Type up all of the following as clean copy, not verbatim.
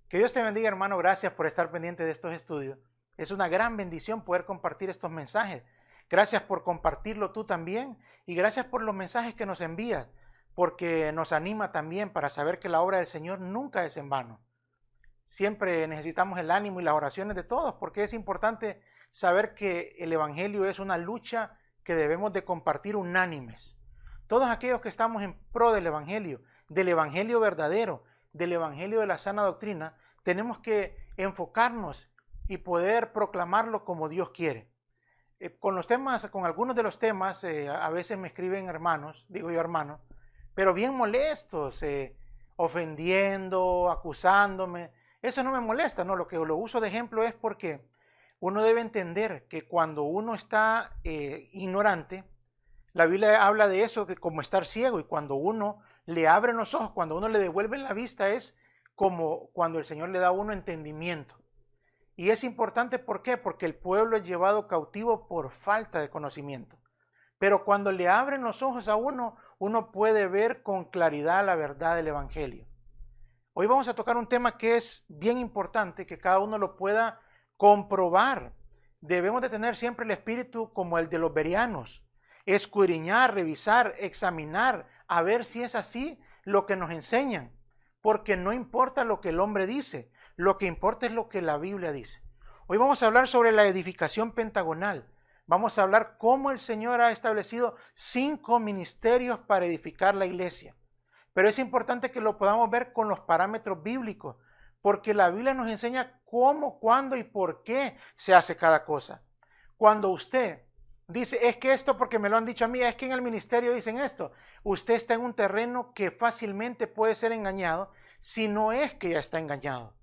Que Dios te bendiga, hermano. Gracias por estar pendiente de estos estudios. Es una gran bendición poder compartir estos mensajes. Gracias por compartirlo tú también y gracias por los mensajes que nos envías, porque nos anima también para saber que la obra del Señor nunca es en vano. Siempre necesitamos el ánimo y las oraciones de todos, porque es importante saber que el Evangelio es una lucha que debemos de compartir unánimes. Todos aquellos que estamos en pro del Evangelio verdadero, del Evangelio de la sana doctrina, tenemos que enfocarnos y poder proclamarlo como Dios quiere. Con los temas, con algunos de los temas, a veces me escriben hermanos, digo yo hermanos, pero bien molestos, ofendiendo, acusándome. Eso no me molesta, no, lo que lo uso de ejemplo es porque uno debe entender que cuando uno está ignorante, la Biblia habla de eso, de como estar ciego, y cuando uno le abre los ojos, cuando uno le devuelve la vista, es como cuando el Señor le da a uno entendimiento. Y es importante, ¿por qué? Porque el pueblo es llevado cautivo por falta de conocimiento. Pero cuando le abren los ojos a uno, uno puede ver con claridad la verdad del Evangelio. Hoy vamos a tocar un tema que es bien importante, que cada uno lo pueda comprobar. Debemos de tener siempre el espíritu como el de los bereanos, escudriñar, revisar, examinar, a ver si es así lo que nos enseñan, porque no importa lo que el hombre dice, lo que importa es lo que la Biblia dice. Hoy vamos a hablar sobre la edificación pentagonal. Vamos a hablar cómo el Señor ha establecido 5 ministerios para edificar la iglesia. Pero es importante que lo podamos ver con los parámetros bíblicos, porque la Biblia nos enseña cómo, cuándo y por qué se hace cada cosa. Cuando usted dice, es que esto porque me lo han dicho a mí, es que en el ministerio dicen esto, usted está en un terreno que fácilmente puede ser engañado si no es que ya está engañado.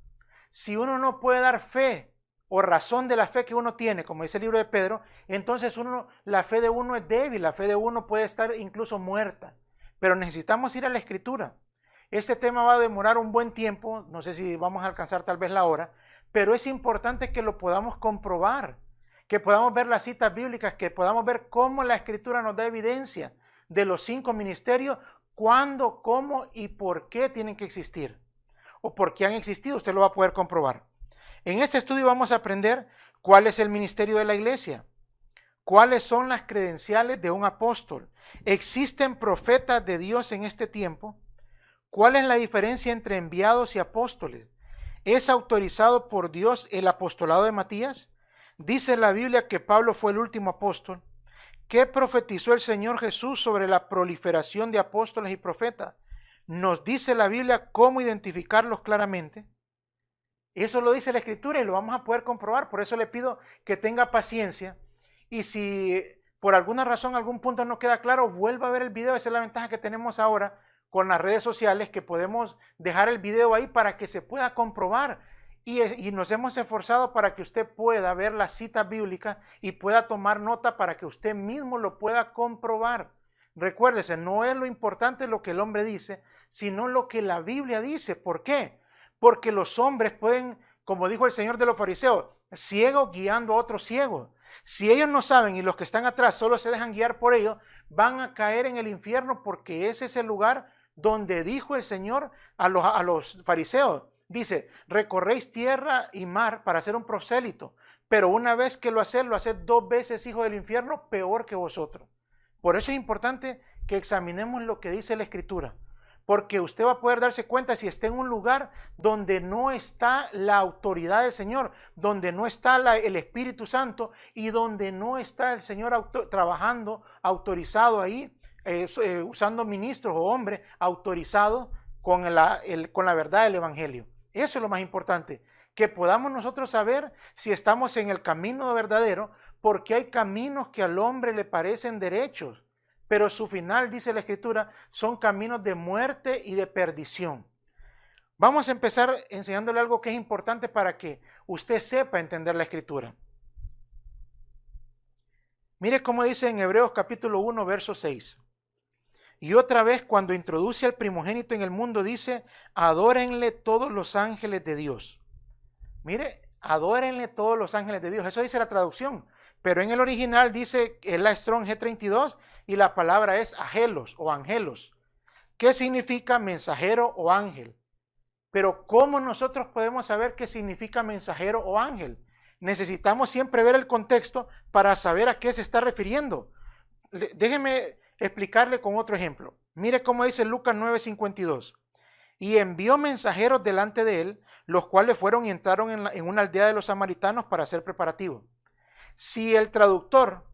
Si uno no puede dar fe o razón de la fe que uno tiene, como dice el libro de Pedro, entonces la fe de uno es débil, la fe de uno puede estar incluso muerta. Pero necesitamos ir a la Escritura. Este tema va a demorar un buen tiempo, no sé si vamos a alcanzar tal vez la hora, pero es importante que lo podamos comprobar, que podamos ver las citas bíblicas, que podamos ver cómo la Escritura nos da evidencia de los 5 ministerios, cuándo, cómo y por qué tienen que existir, o por qué han existido, usted lo va a poder comprobar. En este estudio vamos a aprender cuál es el ministerio de la iglesia, cuáles son las credenciales de un apóstol, ¿existen profetas de Dios en este tiempo? ¿Cuál es la diferencia entre enviados y apóstoles? ¿Es autorizado por Dios el apostolado de Matías? Dice la Biblia que Pablo fue el último apóstol. ¿Qué profetizó el Señor Jesús sobre la proliferación de apóstoles y profetas? ¿Nos dice la Biblia cómo identificarlos claramente? Eso lo dice la Escritura y lo vamos a poder comprobar. Por eso le pido que tenga paciencia. Y si por alguna razón, algún punto no queda claro, vuelva a ver el video. Esa es la ventaja que tenemos ahora con las redes sociales, que podemos dejar el video ahí para que se pueda comprobar. Y nos hemos esforzado para que usted pueda ver las citas bíblicas y pueda tomar nota para que usted mismo lo pueda comprobar. Recuérdese, no es lo importante lo que el hombre dice, sino lo que la Biblia dice. ¿Por qué? Porque los hombres pueden, como dijo el Señor de los fariseos, ciegos guiando a otros ciegos. Si ellos no saben y los que están atrás solo se dejan guiar por ellos, van a caer en el infierno, porque ese es el lugar donde dijo el Señor a los fariseos. Dice, recorréis tierra y mar para ser un prosélito, pero una vez que lo hacéis 2 veces hijo del infierno, peor que vosotros. Por eso es importante que examinemos lo que dice la Escritura, porque usted va a poder darse cuenta si está en un lugar donde no está la autoridad del Señor, donde no está el Espíritu Santo y donde no está el Señor trabajando, autorizado ahí, usando ministros o hombres autorizados con la verdad del Evangelio. Eso es lo más importante, que podamos nosotros saber si estamos en el camino verdadero, porque hay caminos que al hombre le parecen derechos, pero su final, dice la Escritura, son caminos de muerte y de perdición. Vamos a empezar enseñándole algo que es importante para que usted sepa entender la Escritura. Mire cómo dice en Hebreos capítulo 1, verso 6. Y otra vez, cuando introduce al primogénito en el mundo, dice, adórenle todos los ángeles de Dios. Mire, adórenle todos los ángeles de Dios. Eso dice la traducción. Pero en el original dice, es la Strong G32, y la palabra es angelos o angelos. ¿Qué significa mensajero o ángel? Pero ¿cómo nosotros podemos saber qué significa mensajero o ángel? Necesitamos siempre ver el contexto para saber a qué se está refiriendo. Déjeme explicarle con otro ejemplo. Mire cómo dice Lucas 9:52. Y envió mensajeros delante de él, los cuales fueron y entraron en una aldea de los samaritanos para hacer preparativos. Si el traductor,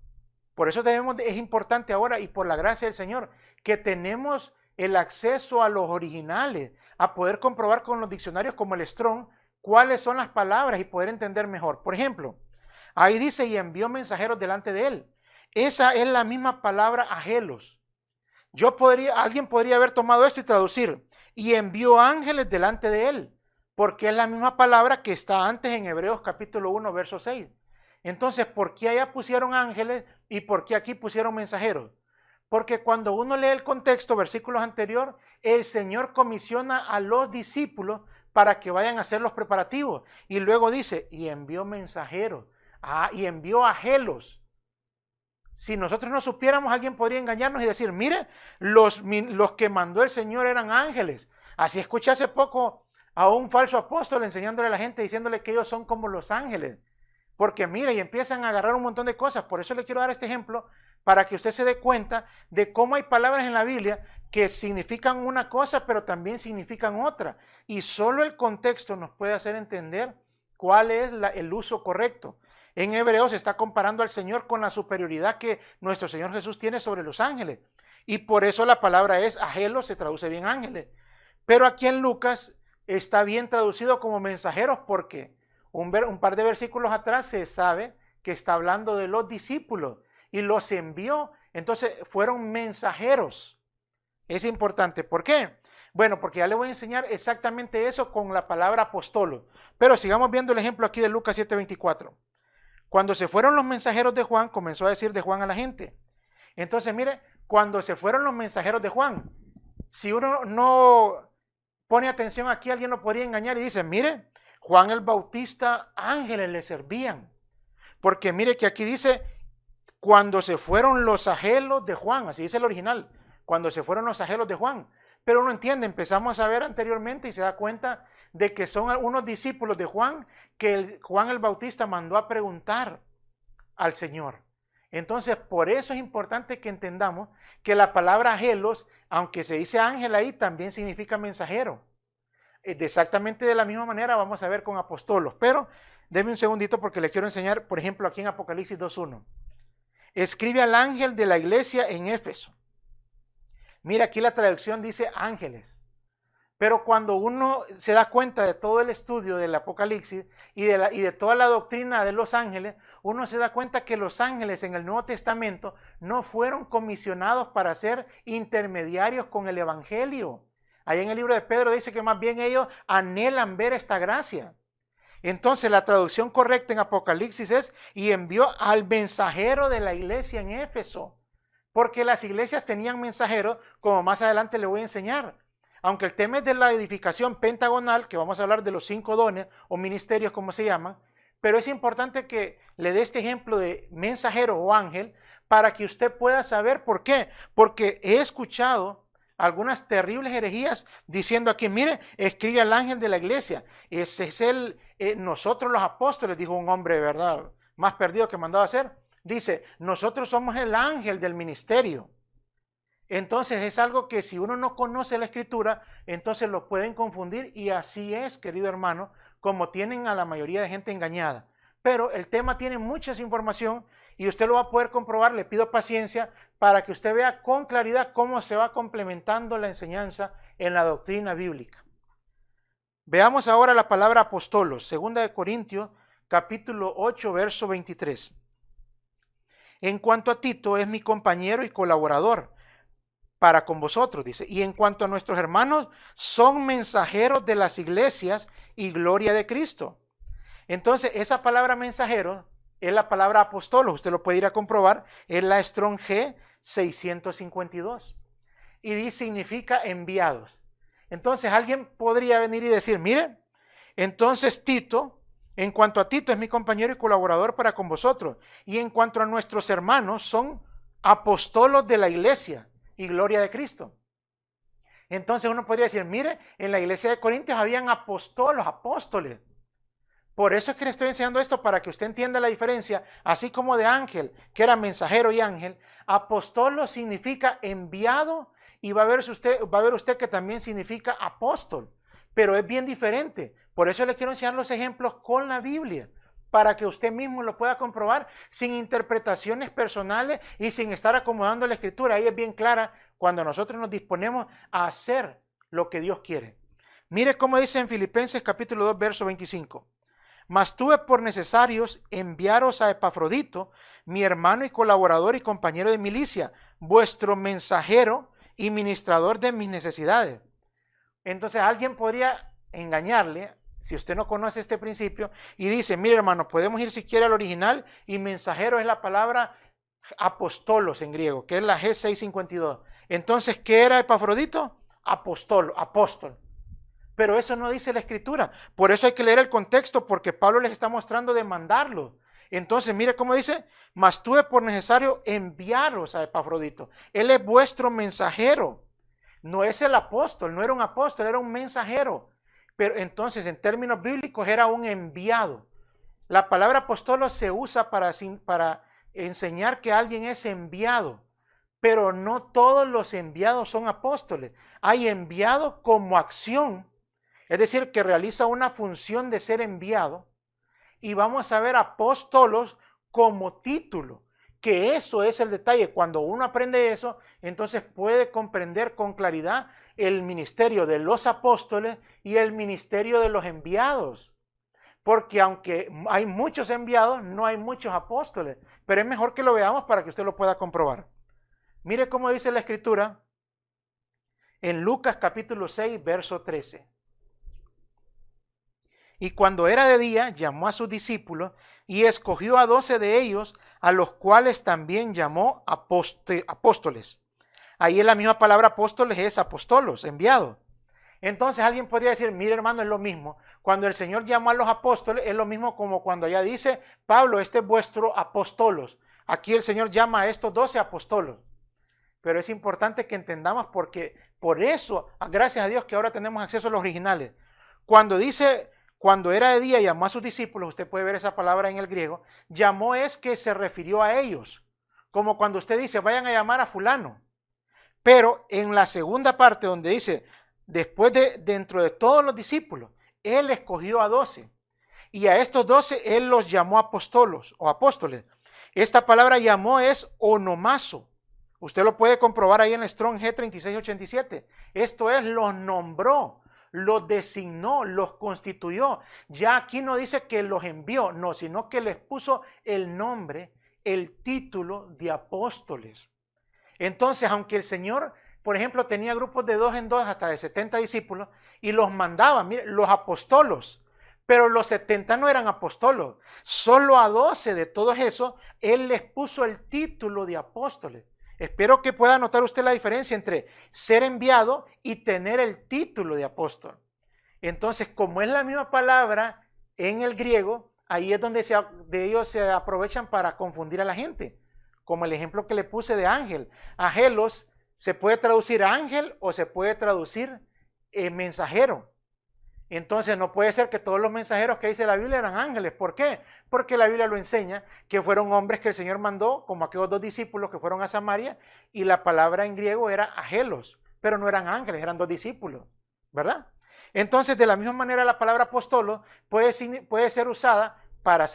por eso es importante ahora y por la gracia del Señor, que tenemos el acceso a los originales, a poder comprobar con los diccionarios como el Strong cuáles son las palabras y poder entender mejor. Por ejemplo, ahí dice y envió mensajeros delante de él. Esa es la misma palabra agelos. Alguien podría haber tomado esto y traducir y envió ángeles delante de él, porque es la misma palabra que está antes en Hebreos capítulo 1, verso 6. Entonces, ¿por qué allá pusieron ángeles y por qué aquí pusieron mensajeros? Porque cuando uno lee el contexto, versículos anteriores, el Señor comisiona a los discípulos para que vayan a hacer los preparativos. Y luego dice, y envió mensajeros, y envió agelos. Si nosotros no supiéramos, alguien podría engañarnos y decir, mire, los que mandó el Señor eran ángeles. Así escuché hace poco a un falso apóstol enseñándole a la gente, diciéndole que ellos son como los ángeles. Porque mire, y empiezan a agarrar un montón de cosas. Por eso le quiero dar este ejemplo, para que usted se dé cuenta de cómo hay palabras en la Biblia que significan una cosa, pero también significan otra. Y solo el contexto nos puede hacer entender cuál es el uso correcto. En Hebreos está comparando al Señor con la superioridad que nuestro Señor Jesús tiene sobre los ángeles. Y por eso la palabra es agelos, se traduce bien ángeles. Pero aquí en Lucas está bien traducido como mensajeros porque un par de versículos atrás se sabe que está hablando de los discípulos y los envió. Entonces fueron mensajeros. Es importante. ¿Por qué? Bueno, porque ya le voy a enseñar exactamente eso con la palabra apostolo. Pero sigamos viendo el ejemplo aquí de Lucas 7:24. Cuando se fueron los mensajeros de Juan, comenzó a decir de Juan a la gente. Entonces, mire, cuando se fueron los mensajeros de Juan, si uno no pone atención aquí, alguien lo podría engañar y dice, mire, Juan el Bautista, ángeles le servían. Porque mire que aquí dice, cuando se fueron los agelos de Juan, así dice el original, cuando se fueron los agelos de Juan. Pero uno entiende, empezamos a ver anteriormente y se da cuenta de que son unos discípulos de Juan que Juan el Bautista mandó a preguntar al Señor. Entonces, por eso es importante que entendamos que la palabra agelos, aunque se dice ángel ahí, también significa mensajero. Exactamente de la misma manera vamos a ver con apostolos. Pero denme un segundito porque les quiero enseñar, por ejemplo, aquí en Apocalipsis 2:1. Escribe al ángel de la iglesia en Éfeso. Mira, aquí la traducción dice ángeles. Pero cuando uno se da cuenta de todo el estudio del Apocalipsis y de toda la doctrina de los ángeles, uno se da cuenta que los ángeles en el Nuevo Testamento no fueron comisionados para ser intermediarios con el Evangelio. Ahí en el libro de Pedro dice que más bien ellos anhelan ver esta gracia. Entonces la traducción correcta en Apocalipsis es, y envió al mensajero de la iglesia en Éfeso. Porque las iglesias tenían mensajeros, como más adelante le voy a enseñar. Aunque el tema es de la edificación pentagonal, que vamos a hablar de los 5 dones o ministerios como se llaman, pero es importante que le dé este ejemplo de mensajero o ángel para que usted pueda saber por qué. Porque he escuchado algunas terribles herejías diciendo aquí, mire, escribe al ángel de la iglesia. Ese es nosotros los apóstoles, dijo un hombre, ¿verdad?, más perdido que mandaba a hacer. Dice, nosotros somos el ángel del ministerio. Entonces es algo que si uno no conoce la escritura, entonces lo pueden confundir y así es, querido hermano, como tienen a la mayoría de gente engañada. Pero el tema tiene mucha información y usted lo va a poder comprobar, le pido paciencia para que usted vea con claridad cómo se va complementando la enseñanza en la doctrina bíblica. Veamos ahora la palabra apostolos, 2 Corintios capítulo 8, verso 23. En cuanto a Tito, es mi compañero y colaborador para con vosotros, dice. Y en cuanto a nuestros hermanos, son mensajeros de las iglesias y gloria de Cristo. Entonces, esa palabra mensajero es la palabra apostolos. Usted lo puede ir a comprobar. Es la Strong G 652. Y significa enviados. Entonces, alguien podría venir y decir, mire, entonces Tito, en cuanto a Tito, es mi compañero y colaborador para con vosotros. Y en cuanto a nuestros hermanos, son apostolos de la iglesia y gloria de Cristo. Entonces uno podría decir, mire, en la iglesia de Corintios habían apóstoles. Por eso es que le estoy enseñando esto para que usted entienda la diferencia, así como de ángel, que era mensajero y ángel, apostolo significa enviado y va a ver usted que también significa apóstol, pero es bien diferente. Por eso le quiero enseñar los ejemplos con la Biblia, para que usted mismo lo pueda comprobar sin interpretaciones personales y sin estar acomodando la escritura. Ahí es bien clara cuando nosotros nos disponemos a hacer lo que Dios quiere. Mire cómo dice en Filipenses capítulo 2, verso 25. Mas tuve por necesarios enviaros a Epafrodito, mi hermano y colaborador y compañero de milicia, vuestro mensajero y ministrador de mis necesidades. Entonces alguien podría engañarle, si usted no conoce este principio, y dice, mire hermano, podemos ir si quiere al original, y mensajero es la palabra apostolos en griego, que es la G652. Entonces, ¿qué era Epafrodito? Apóstol. Pero eso no dice la escritura. Por eso hay que leer el contexto, porque Pablo les está mostrando de mandarlo. Entonces, mire cómo dice, mas tuve por necesario enviaros a Epafrodito. Él es vuestro mensajero. No es el apóstol, no era un apóstol, era un mensajero. Pero entonces, en términos bíblicos, era un enviado. La palabra apóstolo se usa para enseñar que alguien es enviado. Pero no todos los enviados son apóstoles. Hay enviados como acción, es decir, que realiza una función de ser enviado. Y vamos a ver apóstolos como título, que eso es el detalle. Cuando uno aprende eso, entonces puede comprender con claridad el ministerio de los apóstoles y el ministerio de los enviados. Porque aunque hay muchos enviados, no hay muchos apóstoles. Pero es mejor que lo veamos para que usted lo pueda comprobar. Mire cómo dice la escritura en Lucas capítulo 6, verso 13. Y cuando era de día, llamó a sus discípulos y escogió a 12 de ellos, a los cuales también llamó apóstoles. Ahí en la misma palabra apóstoles es apostolos, enviados. Entonces alguien podría decir, mire hermano, es lo mismo. Cuando el Señor llamó a los apóstoles, es lo mismo como cuando ya dice, Pablo, este es vuestro apóstolos. Aquí el Señor llama a estos 12 apóstolos. Pero es importante que entendamos porque por eso, gracias a Dios que ahora tenemos acceso a los originales. Cuando dice, cuando era de día llamó a sus discípulos, usted puede ver esa palabra en el griego, llamó es que se refirió a ellos. Como cuando usted dice, vayan a llamar a fulano. Pero en la segunda parte donde dice, después dentro de todos los discípulos, él escogió a 12. Y a estos 12 él los llamó apostolos o apóstoles. Esta palabra llamó es onomazo. Usted lo puede comprobar ahí en Strong G3687. Esto es, los nombró, los designó, los constituyó. Ya aquí no dice que los envió, no, sino que les puso el nombre, el título de apóstoles. Entonces, aunque el Señor, por ejemplo, tenía grupos de 2 en 2 hasta de 70 discípulos y los mandaba, mire, los apóstolos, pero los 70 no eran apóstolos. Solo a 12 de todos esos, Él les puso el título de apóstoles. Espero que pueda notar usted la diferencia entre ser enviado y tener el título de apóstol. Entonces, como es la misma palabra en el griego, ahí es donde de ellos se aprovechan para confundir a la gente. Como el ejemplo que le puse de ángel. Angelos se puede traducir ángel o se puede traducir mensajero. Entonces no puede ser que todos los mensajeros que dice la Biblia eran ángeles. ¿Por qué? Porque la Biblia lo enseña, que fueron hombres que el Señor mandó, como aquellos 2 discípulos que fueron a Samaria, y la palabra en griego era angelos, pero no eran ángeles, eran 2 discípulos, ¿verdad? Entonces, de la misma manera, la palabra apóstolo puede ser usada para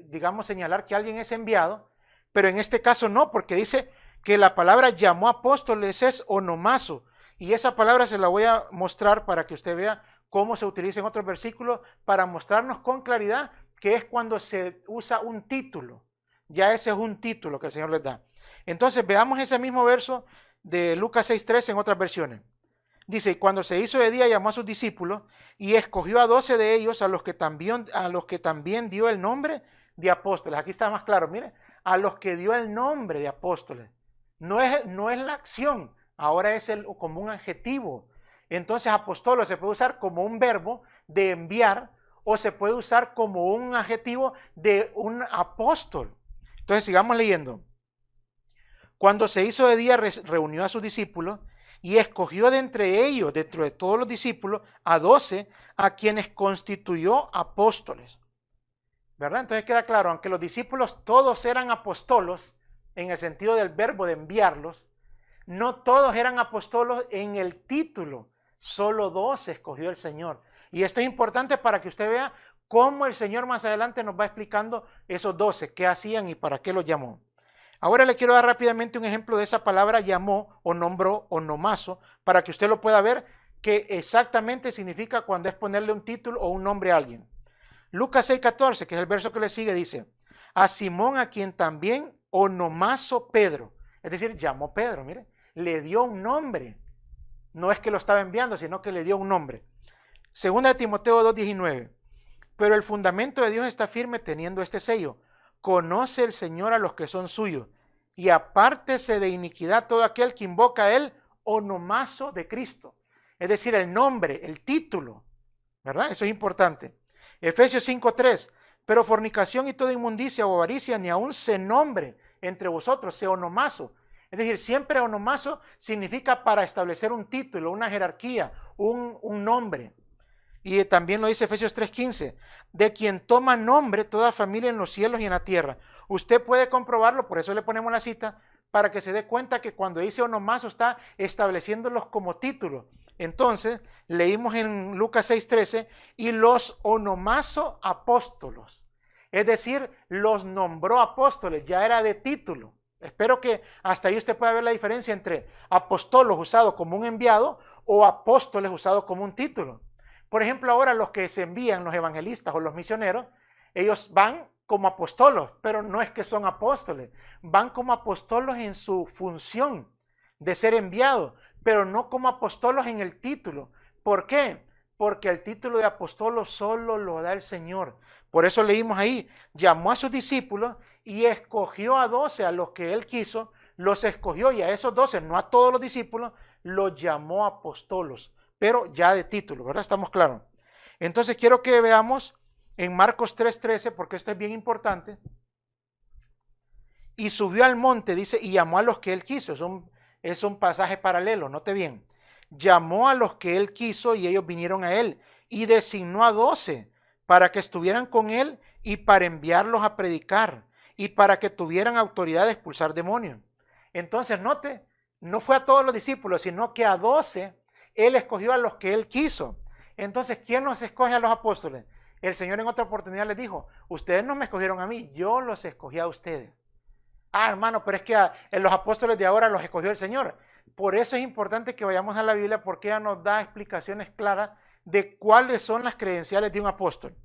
digamos, señalar que alguien es enviado, pero en este caso no, porque dice que la palabra llamó apóstoles es onomazo, y esa palabra se la voy a mostrar para que usted vea cómo se utiliza en otros versículos para mostrarnos con claridad que es cuando se usa un título. Ya ese es un título que el Señor les da. Entonces veamos ese mismo verso de Lucas 6:13 en otras versiones. Dice, y cuando se hizo de día llamó a sus discípulos y escogió a 12 de ellos a los que también dio el nombre de apóstoles. Aquí está más claro, mire, a los que dio el nombre de apóstoles. No es la acción. Ahora es como un adjetivo. Entonces apóstolo se puede usar como un verbo de enviar o se puede usar como un adjetivo de un apóstol. Entonces sigamos leyendo. Cuando se hizo de día reunió a sus discípulos y escogió de entre ellos, dentro de todos los discípulos, a 12, a quienes constituyó apóstoles. ¿Verdad? Entonces queda claro, aunque los discípulos todos eran apóstolos, en el sentido del verbo de enviarlos, no todos eran apóstolos en el título, solo 12 escogió el Señor. Y esto es importante para que usted vea cómo el Señor más adelante nos va explicando esos 12, qué hacían y para qué los llamó. Ahora le quiero dar rápidamente un ejemplo de esa palabra llamó o nombró o nomazo, para que usted lo pueda ver, que exactamente significa cuando es ponerle un título o un nombre a alguien. Lucas 6:14, que es el verso que le sigue, dice, a Simón a quien también onomazo Pedro, es decir, llamó Pedro, mire, le dio un nombre, no es que lo estaba enviando, sino que le dio un nombre. Segunda de Timoteo 2:19, pero el fundamento de Dios está firme teniendo este sello, conoce el Señor a los que son suyos, y apártese de iniquidad todo aquel que invoca el onomazo de Cristo, es decir, el nombre, el título, ¿verdad? Eso es importante. Efesios 5:3, pero fornicación y toda inmundicia o avaricia ni aun se nombre entre vosotros, se onomazo. Es decir, siempre onomazo significa para establecer un título, una jerarquía, un nombre. Y también lo dice Efesios 3:15, de quien toma nombre toda familia en los cielos y en la tierra. Usted puede comprobarlo, por eso le ponemos la cita, para que se dé cuenta que cuando dice onomazo está estableciéndolos como título. Entonces, leímos en Lucas 6:13, y los onomazo apóstolos. Es decir, los nombró apóstoles, ya era de título. Espero que hasta ahí usted pueda ver la diferencia entre apóstolos usado como un enviado o apóstoles usado como un título. Por ejemplo, ahora los que se envían, los evangelistas o los misioneros, ellos van como apóstolos, pero no es que son apóstoles, van como apóstolos en su función de ser enviados, pero no como apóstolos en el título. ¿Por qué? Porque el título de apóstolo solo lo da el Señor. Por eso leímos ahí, llamó a sus discípulos y escogió a 12, a los que él quiso, los escogió, y a esos 12, no a todos los discípulos, los llamó apóstolos, pero ya de título, ¿verdad? Estamos claros. Entonces quiero que veamos en Marcos 3:13, porque esto es bien importante. Y subió al monte, dice, y llamó a los que él quiso. Es un pasaje paralelo, note bien. Llamó a los que él quiso y ellos vinieron a él. Y designó a 12 para que estuvieran con él y para enviarlos a predicar y para que tuvieran autoridad de expulsar demonios. Entonces, note, no fue a todos los discípulos, sino que a 12 él escogió a los que él quiso. Entonces, ¿quién nos escoge a los apóstoles? El Señor en otra oportunidad les dijo, ustedes no me escogieron a mí, yo los escogí a ustedes. Ah, hermano, pero es que en los apóstoles de ahora los escogió el Señor. Por eso es importante que vayamos a la Biblia, porque ella nos da explicaciones claras de cuáles son las credenciales de un apóstol.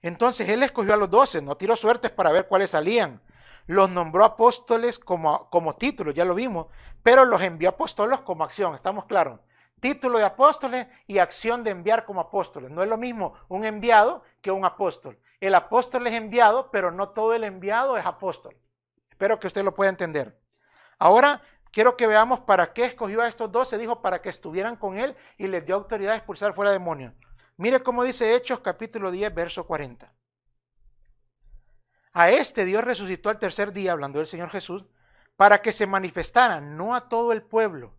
Entonces él escogió a los 12, no tiró suertes para ver cuáles salían. Los nombró apóstoles como título, ya lo vimos, pero los envió apóstolos como acción, ¿estamos claros? Título de apóstoles y acción de enviar como apóstoles. No es lo mismo un enviado que un apóstol. El apóstol es enviado, pero no todo el enviado es apóstol. Espero que usted lo pueda entender. Ahora quiero que veamos para qué escogió a estos 12. Dijo para que estuvieran con él y les dio autoridad a expulsar fuera demonios. Mire cómo dice Hechos capítulo 10, verso 40. A este Dios resucitó al tercer día, hablando del Señor Jesús, para que se manifestara no a todo el pueblo,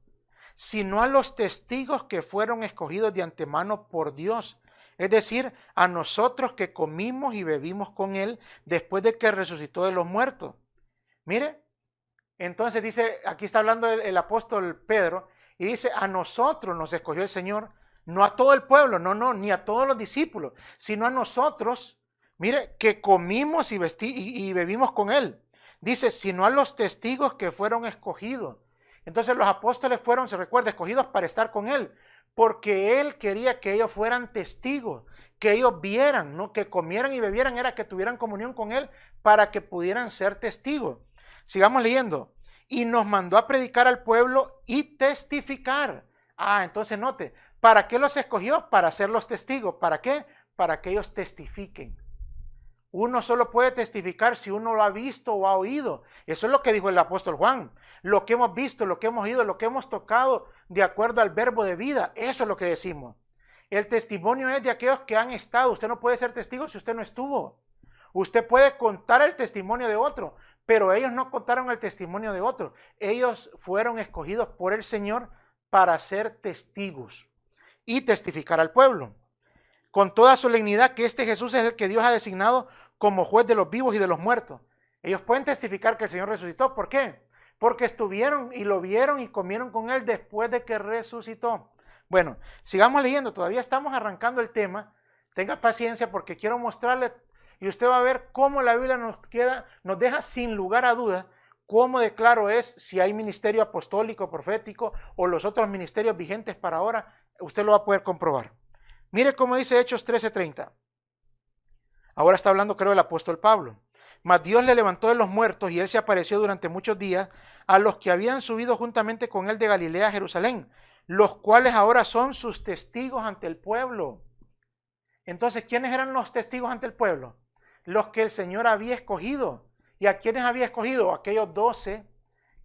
sino a los testigos que fueron escogidos de antemano por Dios. Es decir, a nosotros que comimos y bebimos con él después de que resucitó de los muertos. Mire, entonces dice, aquí está hablando el apóstol Pedro, y dice, a nosotros nos escogió el Señor, no a todo el pueblo, no, ni a todos los discípulos, sino a nosotros, mire, que comimos y bebimos con él. Dice, sino a los testigos que fueron escogidos. Entonces los apóstoles fueron, se recuerda, escogidos para estar con él, porque él quería que ellos fueran testigos, que ellos vieran, no que comieran y bebieran, era que tuvieran comunión con él para que pudieran ser testigos. Sigamos leyendo. Y nos mandó a predicar al pueblo y testificar. Ah, entonces note, ¿para qué los escogió? Para ser los testigos. ¿Para qué? Para que ellos testifiquen. Uno solo puede testificar si uno lo ha visto o ha oído. Eso es lo que dijo el apóstol Juan. Lo que hemos visto, lo que hemos oído, lo que hemos tocado de acuerdo al verbo de vida. Eso es lo que decimos. El testimonio es de aquellos que han estado. Usted no puede ser testigo si usted no estuvo. Usted puede contar el testimonio de otro, pero ellos no contaron el testimonio de otros. Ellos fueron escogidos por el Señor para ser testigos y testificar al pueblo con toda solemnidad que este Jesús es el que Dios ha designado como juez de los vivos y de los muertos. Ellos pueden testificar que el Señor resucitó. ¿Por qué? Porque estuvieron y lo vieron y comieron con Él después de que resucitó. Bueno, sigamos leyendo. Todavía estamos arrancando el tema. Tenga paciencia porque quiero mostrarle y usted va a ver cómo la Biblia nos deja sin lugar a dudas cómo de claro es si hay ministerio apostólico, profético o los otros ministerios vigentes para ahora. Usted lo va a poder comprobar. Mire cómo dice Hechos 13:30. Ahora está hablando, creo, el apóstol Pablo. Mas Dios le levantó de los muertos y él se apareció durante muchos días a los que habían subido juntamente con él de Galilea a Jerusalén, los cuales ahora son sus testigos ante el pueblo. Entonces, ¿quiénes eran los testigos ante el pueblo? Los que el Señor había escogido. ¿Y a quiénes había escogido? Aquellos 12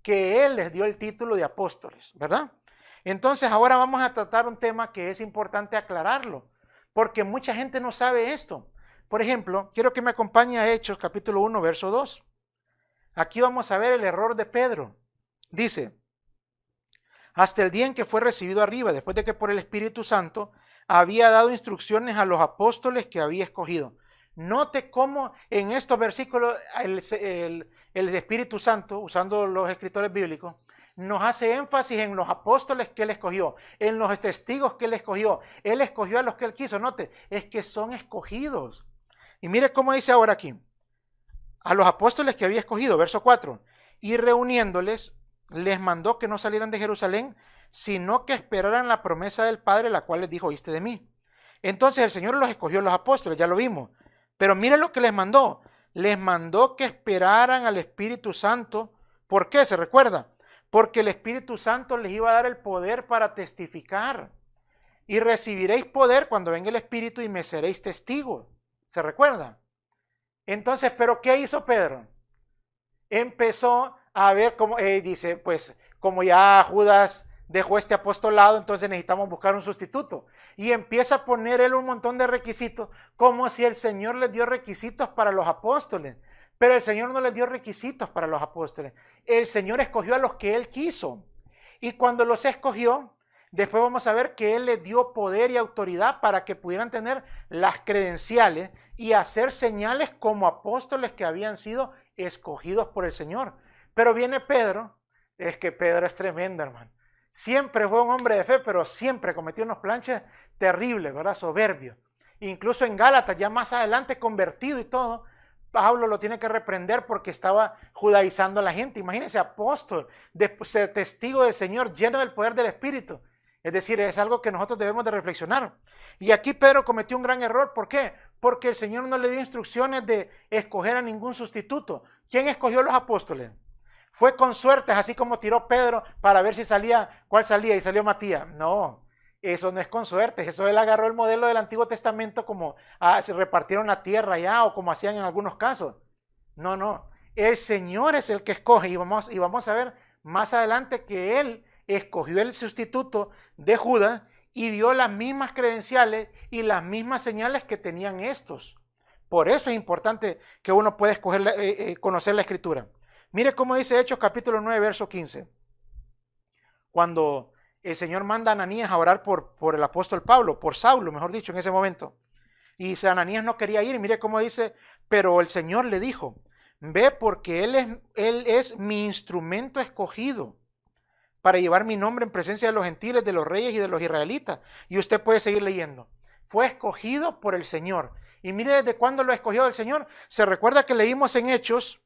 que él les dio el título de apóstoles, ¿verdad? Entonces ahora vamos a tratar un tema que es importante aclararlo, porque mucha gente no sabe esto. Por ejemplo, quiero que me acompañe a Hechos capítulo 1, verso 2. Aquí vamos a ver el error de Pedro. Dice, hasta el día en que fue recibido arriba, después de que por el Espíritu Santo había dado instrucciones a los apóstoles que había escogido. Note cómo en estos versículos el Espíritu Santo, usando los escritores bíblicos, nos hace énfasis en los apóstoles que él escogió, en los testigos que él escogió. Él escogió a los que él quiso. Note, es que son escogidos. Y mire cómo dice ahora aquí. A los apóstoles que había escogido, verso 4. Y reuniéndoles, les mandó que no salieran de Jerusalén, sino que esperaran la promesa del Padre, la cual les dijo, oíste de mí. Entonces el Señor los escogió, los apóstoles, ya lo vimos. Pero mire lo que les mandó. Les mandó que esperaran al Espíritu Santo. ¿Por qué? ¿Se recuerda? Porque el Espíritu Santo les iba a dar el poder para testificar. Y recibiréis poder cuando venga el Espíritu y me seréis testigos. ¿Se recuerda? Entonces, ¿pero qué hizo Pedro? Empezó a ver cómo, dice, pues como ya Judas dejó este apostolado, entonces necesitamos buscar un sustituto. Y empieza a poner él un montón de requisitos, como si el Señor les dio requisitos para los apóstoles. Pero el Señor no les dio requisitos para los apóstoles. El Señor escogió a los que Él quiso. Y cuando los escogió, después vamos a ver que Él les dio poder y autoridad para que pudieran tener las credenciales y hacer señales como apóstoles que habían sido escogidos por el Señor. Pero viene Pedro, es que Pedro es tremendo, hermano. Siempre fue un hombre de fe, pero siempre cometió unos planches terribles, ¿verdad? Soberbios. Incluso en Gálatas, ya más adelante convertido y todo, Pablo lo tiene que reprender porque estaba judaizando a la gente. Imagínense, apóstol, testigo del Señor, lleno del poder del Espíritu. Es decir, es algo que nosotros debemos de reflexionar. Y aquí Pedro cometió un gran error. ¿Por qué? Porque el Señor no le dio instrucciones de escoger a ningún sustituto. ¿Quién escogió a los apóstoles? Fue con suertes, así como tiró Pedro para ver si salía, cuál salía y salió Matías. No, eso no es con suertes. Eso él agarró el modelo del Antiguo Testamento como se repartieron la tierra ya o como hacían en algunos casos. No, no. El Señor es el que escoge y vamos a ver más adelante que Él escogió el sustituto de Judas y dio las mismas credenciales y las mismas señales que tenían estos. Por eso es importante que uno pueda escoger, conocer la Escritura. Mire cómo dice Hechos capítulo 9, verso 15. Cuando el Señor manda a Ananías a orar por el apóstol Pablo, por Saulo, mejor dicho, en ese momento. Y Ananías no quería ir, y mire cómo dice, pero el Señor le dijo, ve porque él es mi instrumento escogido para llevar mi nombre en presencia de los gentiles, de los reyes y de los israelitas. Y usted puede seguir leyendo. Fue escogido por el Señor. Y mire desde cuándo lo escogió el Señor. Se recuerda que leímos en Hechos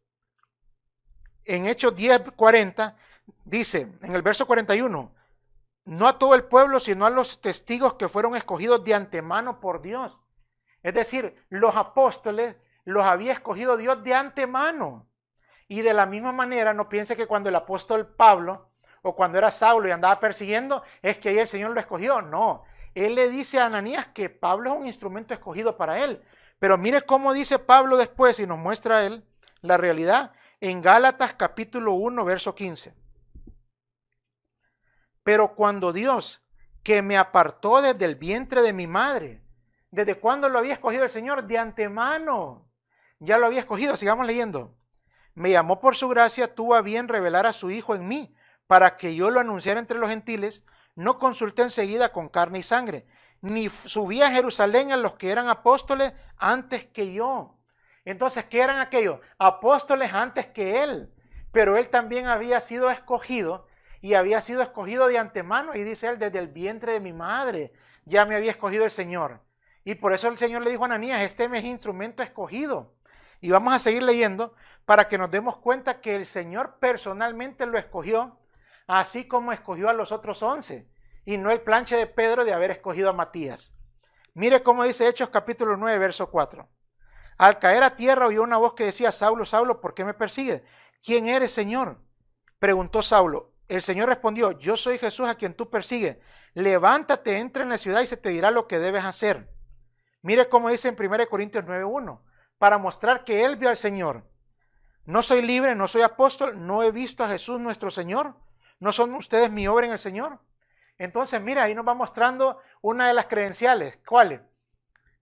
10:40, dice, en el verso 41, no a todo el pueblo, sino a los testigos que fueron escogidos de antemano por Dios. Es decir, los apóstoles los había escogido Dios de antemano. Y de la misma manera, no piense que cuando el apóstol Pablo, o cuando era Saulo y andaba persiguiendo, es que ahí el Señor lo escogió. No, él le dice a Ananías que Pablo es un instrumento escogido para él. Pero mire cómo dice Pablo después y nos muestra él la realidad en Gálatas capítulo 1, verso 15. Pero cuando Dios, que me apartó desde el vientre de mi madre, ¿desde cuándo lo había escogido el Señor? De antemano. Ya lo había escogido, sigamos leyendo. me llamó por su gracia, tuvo a bien revelar a su Hijo en mí, para que yo lo anunciara entre los gentiles. No consulté enseguida con carne y sangre, ni subí a Jerusalén a los que eran apóstoles antes que yo. Entonces, ¿qué eran aquellos? Apóstoles antes que él, pero él también había sido escogido, y había sido escogido de antemano, y dice él, desde el vientre de mi madre, ya me había escogido el Señor. Y por eso el Señor le dijo a Ananías, este es mi instrumento escogido. Y vamos a seguir leyendo para que nos demos cuenta que el Señor personalmente lo escogió, así como escogió a los otros 11, y no el planche de Pedro de haber escogido a Matías. Mire cómo dice Hechos capítulo 9, verso 4. Al caer a tierra oyó una voz que decía, Saulo, Saulo, ¿por qué me persigues? ¿Quién eres, Señor? Preguntó Saulo. El Señor respondió, yo soy Jesús a quien tú persigues. Levántate, entra en la ciudad y se te dirá lo que debes hacer. Mire cómo dice en 1 Corintios 9:1, para mostrar que él vio al Señor. No soy libre, no soy apóstol, no he visto a Jesús nuestro Señor. ¿No son ustedes mi obra en el Señor? Entonces, mira, ahí nos va mostrando una de las credenciales. ¿Cuáles?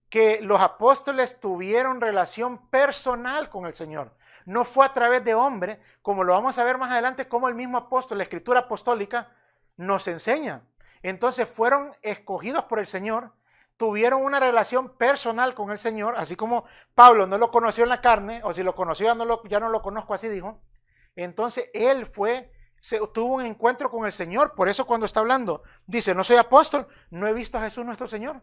Que los apóstoles tuvieron relación personal con el Señor. No fue a través de hombres, como lo vamos a ver más adelante, como el mismo apóstol, la escritura apostólica, nos enseña. Entonces fueron escogidos por el Señor, tuvieron una relación personal con el Señor, así como Pablo no lo conoció en la carne, o si lo conoció ya no lo conozco, así dijo. Entonces él tuvo un encuentro con el Señor, por eso cuando está hablando, dice, no soy apóstol, no he visto a Jesús nuestro Señor.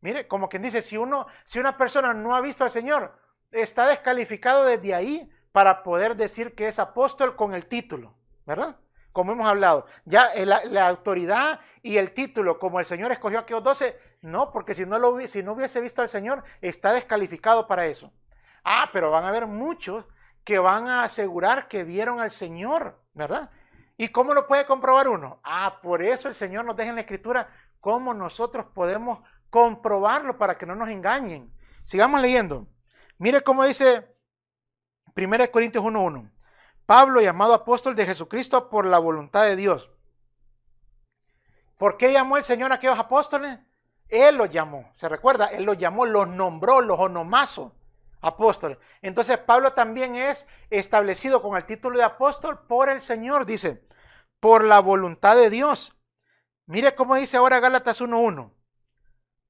Mire, como quien dice, si una persona no ha visto al Señor, está descalificado desde ahí para poder decir que es apóstol con el título, ¿verdad? Como hemos hablado, ya la autoridad y el título, como el Señor escogió a aquellos 12, no, porque si no hubiese visto al Señor, está descalificado para eso. Ah, pero van a haber muchos que van a asegurar que vieron al Señor, ¿verdad? ¿Y cómo lo puede comprobar uno? Ah, por eso el Señor nos deja en la Escritura cómo nosotros podemos comprobarlo para que no nos engañen. Sigamos leyendo. Mire cómo dice 1 Corintios 1:1. Pablo, llamado apóstol de Jesucristo por la voluntad de Dios. ¿Por qué llamó el Señor a aquellos apóstoles? Él los llamó, ¿se recuerda? Él los llamó, los nombró, los onomazos apóstoles. Entonces Pablo también es establecido con el título de apóstol por el Señor, dice, por la voluntad de Dios. Mire cómo dice ahora Gálatas 1:1.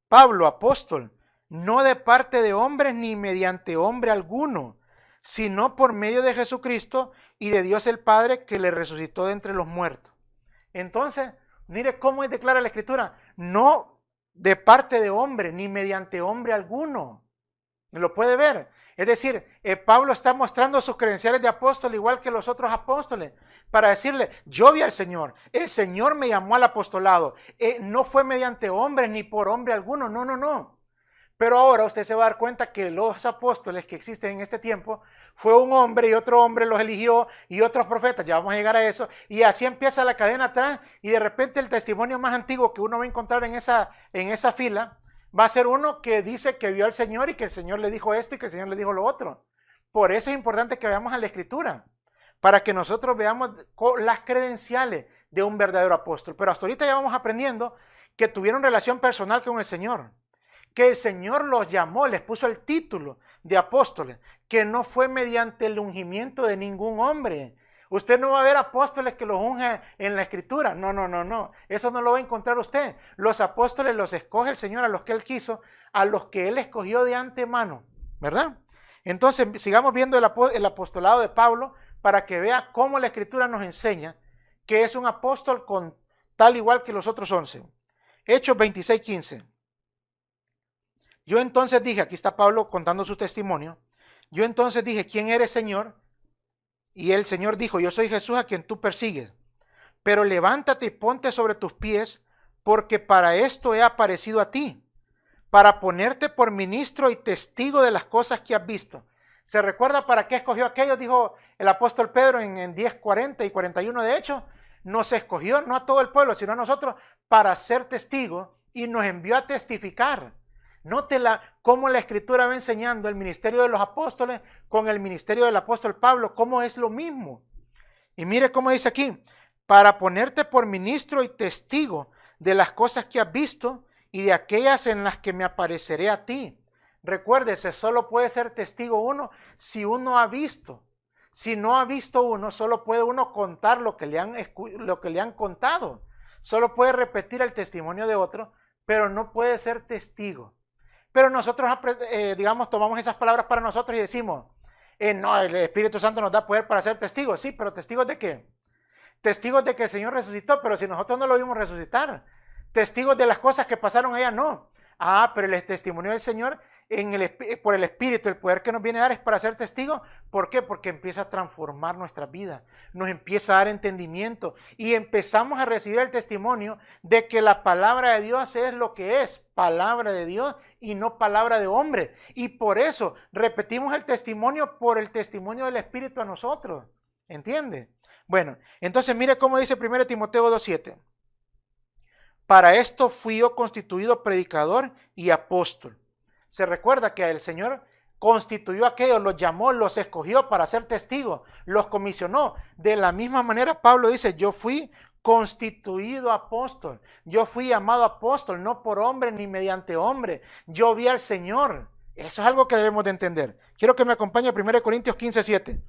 Pablo, apóstol, no de parte de hombres ni mediante hombre alguno, sino por medio de Jesucristo y de Dios el Padre que le resucitó de entre los muertos. Entonces, mire cómo declara la Escritura, no de parte de hombre ni mediante hombre alguno. ¿Lo puede ver? Es decir, Pablo está mostrando sus credenciales de apóstol igual que los otros apóstoles, para decirle, yo vi al Señor, el Señor me llamó al apostolado, no fue mediante hombres ni por hombre alguno, no, no, no. Pero ahora usted se va a dar cuenta que los apóstoles que existen en este tiempo, fue un hombre y otro hombre los eligió y otros profetas, ya vamos a llegar a eso, y así empieza la cadena atrás y de repente el testimonio más antiguo que uno va a encontrar en esa fila, va a ser uno que dice que vio al Señor y que el Señor le dijo esto y que el Señor le dijo lo otro. Por eso es importante que veamos a la Escritura, para que nosotros veamos las credenciales de un verdadero apóstol. Pero hasta ahorita ya vamos aprendiendo que tuvieron relación personal con el Señor, que el Señor los llamó, les puso el título de apóstoles, que no fue mediante el ungimiento de ningún hombre. Usted no va a ver apóstoles que los unjan en la Escritura. No, no, no, no. Eso no lo va a encontrar usted. Los apóstoles los escoge el Señor a los que Él quiso, a los que Él escogió de antemano, ¿verdad? Entonces, sigamos viendo el apostolado de Pablo para que vea cómo la Escritura nos enseña que es un apóstol con tal igual que los otros 11. Hechos 26:15. Yo entonces dije, aquí está Pablo contando su testimonio, yo entonces dije, ¿quién eres, Señor? Y el Señor dijo, yo soy Jesús a quien tú persigues, pero levántate y ponte sobre tus pies, porque para esto he aparecido a ti, para ponerte por ministro y testigo de las cosas que has visto. ¿Se recuerda para qué escogió aquellos? Dijo el apóstol Pedro en 10:40 y 41 de hecho, nos escogió no a todo el pueblo, sino a nosotros, para ser testigos y nos envió a testificar. Note cómo la Escritura va enseñando el ministerio de los apóstoles con el ministerio del apóstol Pablo, cómo es lo mismo. Y mire cómo dice aquí, para ponerte por ministro y testigo de las cosas que has visto y de aquellas en las que me apareceré a ti. Recuérdese, solo puede ser testigo uno si uno ha visto. Si no ha visto uno, solo puede uno contar lo que le han contado. Solo puede repetir el testimonio de otro, pero no puede ser testigo. Pero nosotros, digamos, tomamos esas palabras para nosotros y decimos, no, el Espíritu Santo nos da poder para ser testigos. Sí, pero ¿testigos de qué? Testigos de que el Señor resucitó, pero si nosotros no lo vimos resucitar. Testigos de las cosas que pasaron allá, no. Pero el testimonio del Señor por el Espíritu, el poder que nos viene a dar es para ser testigos. ¿Por qué? Porque empieza a transformar nuestra vida, nos empieza a dar entendimiento y empezamos a recibir el testimonio de que la palabra de Dios es lo que es, palabra de Dios y no palabra de hombre. Y por eso repetimos el testimonio por el testimonio del Espíritu a nosotros. ¿Entiende? Bueno, entonces mire cómo dice 1 Timoteo 2:7. Para esto fui yo constituido predicador y apóstol. Se recuerda que el Señor constituyó a aquellos, los llamó, los escogió para ser testigos, los comisionó. De la misma manera Pablo dice, yo fui constituido apóstol, yo fui llamado apóstol, no por hombre ni mediante hombre, yo vi al Señor. Eso es algo que debemos de entender. Quiero que me acompañe a 1 Corintios 15:7.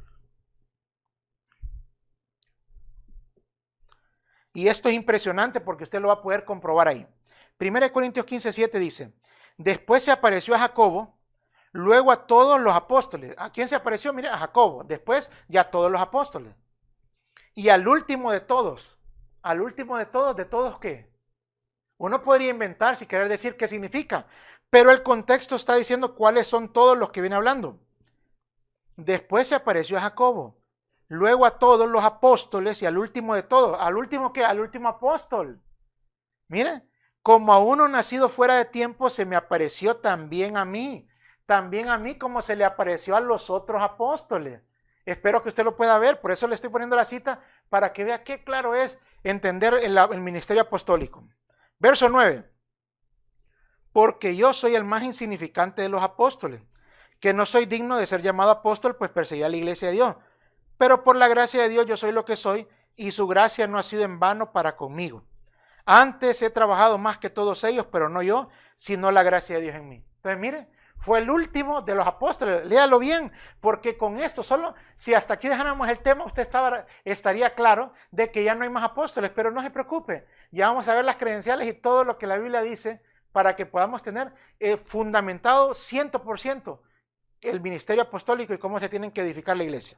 Y esto es impresionante porque usted lo va a poder comprobar ahí. 1 Corintios 15:7 dice, después se apareció a Jacobo, luego a todos los apóstoles. ¿A quién se apareció? Mire, a Jacobo. Después ya a todos los apóstoles. Y al último de todos. Al último de todos ¿qué? Uno podría inventar si querer decir qué significa, pero el contexto está diciendo cuáles son todos los que viene hablando. Después se apareció a Jacobo, luego a todos los apóstoles y al último de todos. ¿Al último qué? Al último apóstol. Mire, como a uno nacido fuera de tiempo se me apareció también a mí como se le apareció a los otros apóstoles. Espero que usted lo pueda ver, por eso le estoy poniendo la cita para que vea qué claro es entender el ministerio apostólico. Verso 9. Porque yo soy el más insignificante de los apóstoles, que no soy digno de ser llamado apóstol, pues perseguí a la iglesia de Dios. Pero por la gracia de Dios yo soy lo que soy, y su gracia no ha sido en vano para conmigo. Antes he trabajado más que todos ellos, pero no yo, sino la gracia de Dios en mí. Entonces, mire, fue el último de los apóstoles. Léalo bien, porque con esto, solo si hasta aquí dejáramos el tema, usted estaría claro de que ya no hay más apóstoles, pero no se preocupe. Ya vamos a ver las credenciales y todo lo que la Biblia dice para que podamos tener fundamentado 100% el ministerio apostólico y cómo se tienen que edificar la iglesia.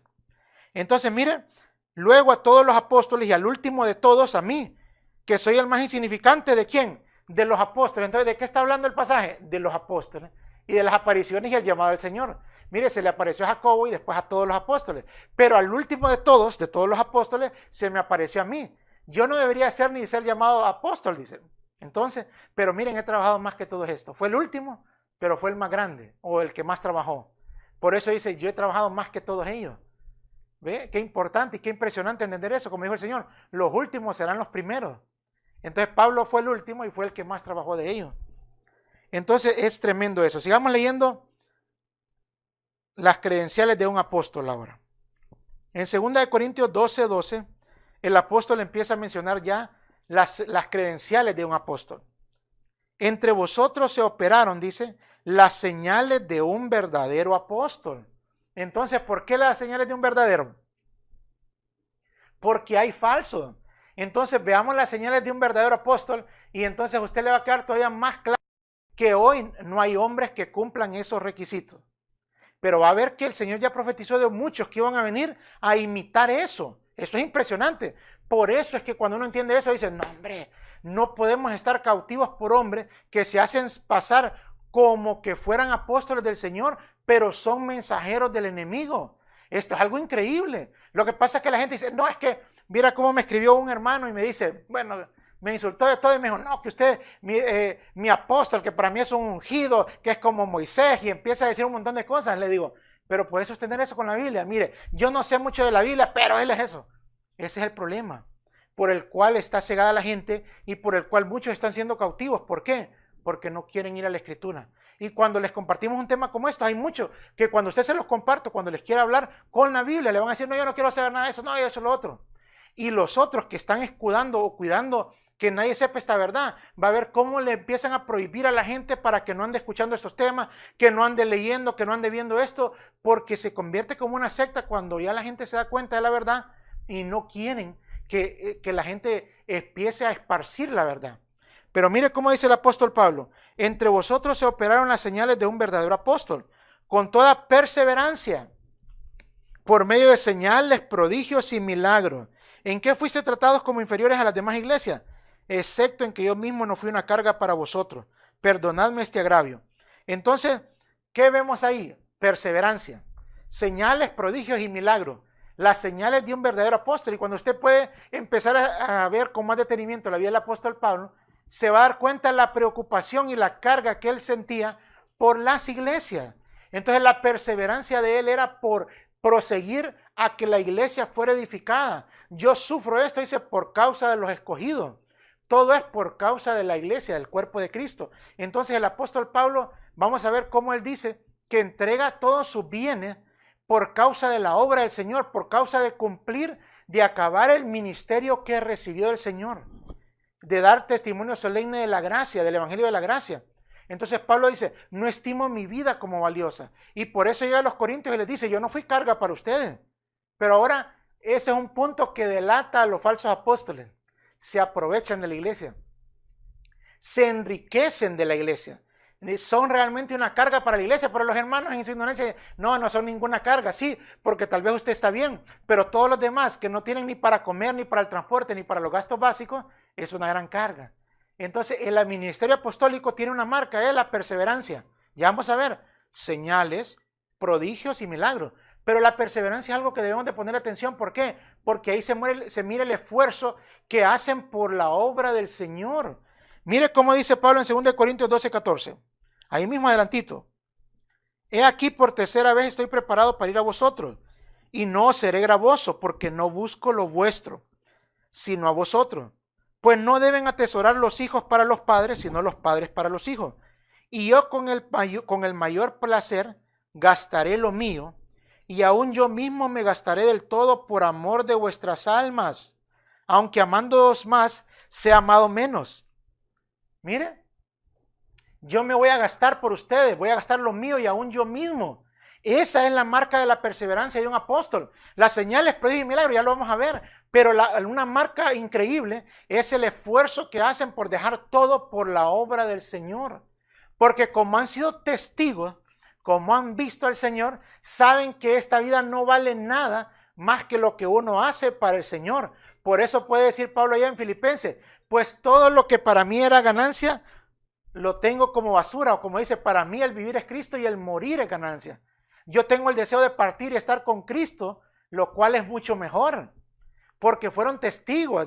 Entonces, mire, luego a todos los apóstoles y al último de todos a mí, que soy el más insignificante, ¿de quién? De los apóstoles. Entonces, ¿de qué está hablando el pasaje? De los apóstoles y de las apariciones y el llamado del Señor. Mire, se le apareció a Jacobo y después a todos los apóstoles, pero al último de todos los apóstoles, se me apareció a mí. Yo no debería ser ni ser llamado apóstol, dice. Entonces, pero miren, he trabajado más que todo esto. Fue el último, pero fue el más grande o el que más trabajó. Por eso dice, yo he trabajado más que todos ellos. ¿Ve? Qué importante y qué impresionante entender eso. Como dijo el Señor, los últimos serán los primeros. Entonces Pablo fue el último y fue el que más trabajó de ellos. Entonces es tremendo eso. Sigamos leyendo las credenciales de un apóstol ahora. En 2 Corintios 12:12, el apóstol empieza a mencionar ya las credenciales de un apóstol. Entre vosotros se operaron, dice, las señales de un verdadero apóstol. Entonces, ¿por qué las señales de un verdadero? Porque hay falsos. Entonces, veamos las señales de un verdadero apóstol y entonces a usted le va a quedar todavía más claro que hoy no hay hombres que cumplan esos requisitos. Pero va a ver que el Señor ya profetizó de muchos que iban a venir a imitar eso. Eso es impresionante. Por eso es que cuando uno entiende eso, dice, no hombre, no podemos estar cautivos por hombres que se hacen pasar como que fueran apóstoles del Señor, pero son mensajeros del enemigo. Esto es algo increíble. Lo que pasa es que la gente dice, no, es que, mira cómo me escribió un hermano y me dice, bueno, me insultó de todo y me dijo, no, que usted, mi apóstol, que para mí es un ungido, que es como Moisés, y empieza a decir un montón de cosas. Le digo, pero puedes sostener eso con la Biblia. Mire, yo no sé mucho de la Biblia, pero él es eso. Ese es el problema por el cual está cegada la gente y por el cual muchos están siendo cautivos. ¿Por qué? Porque no quieren ir a la Escritura. Y cuando les compartimos un tema como esto, hay muchos que cuando usted se los comparto, cuando les quiera hablar con la Biblia, le van a decir, no, yo no quiero saber nada de eso, no, eso es lo otro. Y los otros que están escudando o cuidando que nadie sepa esta verdad. Va a ver cómo le empiezan a prohibir a la gente para que no ande escuchando estos temas, que no ande leyendo, que no ande viendo esto, porque se convierte como una secta cuando ya la gente se da cuenta de la verdad y no quieren que la gente empiece a esparcir la verdad. Pero mire cómo dice el apóstol Pablo: entre vosotros se operaron las señales de un verdadero apóstol, con toda perseverancia, por medio de señales, prodigios y milagros. ¿En qué fuiste tratados como inferiores a las demás iglesias? Excepto en que yo mismo no fui una carga para vosotros. Perdonadme este agravio. Entonces, ¿qué vemos ahí? Perseverancia, señales, prodigios y milagros. Las señales de un verdadero apóstol. Y cuando usted puede empezar a ver con más detenimiento la vida del apóstol Pablo, se va a dar cuenta de la preocupación y la carga que él sentía por las iglesias. Entonces la perseverancia de él era por proseguir a que la iglesia fuera edificada. Yo sufro esto, dice, por causa de los escogidos. Todo es por causa de la iglesia, del cuerpo de Cristo. Entonces el apóstol Pablo, vamos a ver cómo él dice que entrega todos sus bienes por causa de la obra del Señor, por causa de cumplir, de acabar el ministerio que recibió del Señor, de dar testimonio solemne de la gracia, del evangelio de la gracia. Entonces Pablo dice, no estimo mi vida como valiosa. Y por eso llega a los Corintios y les dice, yo no fui carga para ustedes. Pero ahora ese es un punto que delata a los falsos apóstoles. Se aprovechan de la iglesia, se enriquecen de la iglesia, son realmente una carga para la iglesia, pero los hermanos en su ignorancia, no son ninguna carga, sí, porque tal vez usted está bien, pero todos los demás que no tienen ni para comer, ni para el transporte, ni para los gastos básicos, es una gran carga. Entonces el ministerio apostólico tiene una marca, es la perseverancia. Ya vamos a ver, señales, prodigios y milagros. Pero la perseverancia es algo que debemos de poner atención. ¿Por qué? Porque ahí se mira el esfuerzo que hacen por la obra del Señor. Mire cómo dice Pablo en 2 Corintios 12:14. Ahí mismo adelantito. He aquí por tercera vez estoy preparado para ir a vosotros, y no seré gravoso, porque no busco lo vuestro, sino a vosotros. Pues no deben atesorar los hijos para los padres, sino los padres para los hijos. Y yo con el mayor placer gastaré lo mío, y aún yo mismo me gastaré del todo por amor de vuestras almas, aunque amándoos más, sea amado menos. Mire, yo me voy a gastar por ustedes, voy a gastar lo mío y aún yo mismo. Esa es la marca de la perseverancia de un apóstol. Las señales, prodigios y milagros, ya lo vamos a ver, pero una marca increíble es el esfuerzo que hacen por dejar todo por la obra del Señor. Porque como han sido testigos, como han visto al Señor, saben que esta vida no vale nada más que lo que uno hace para el Señor. Por eso puede decir Pablo allá en Filipenses, pues todo lo que para mí era ganancia, lo tengo como basura, o como dice, para mí el vivir es Cristo y el morir es ganancia. Yo tengo el deseo de partir y estar con Cristo, lo cual es mucho mejor, porque fueron testigos,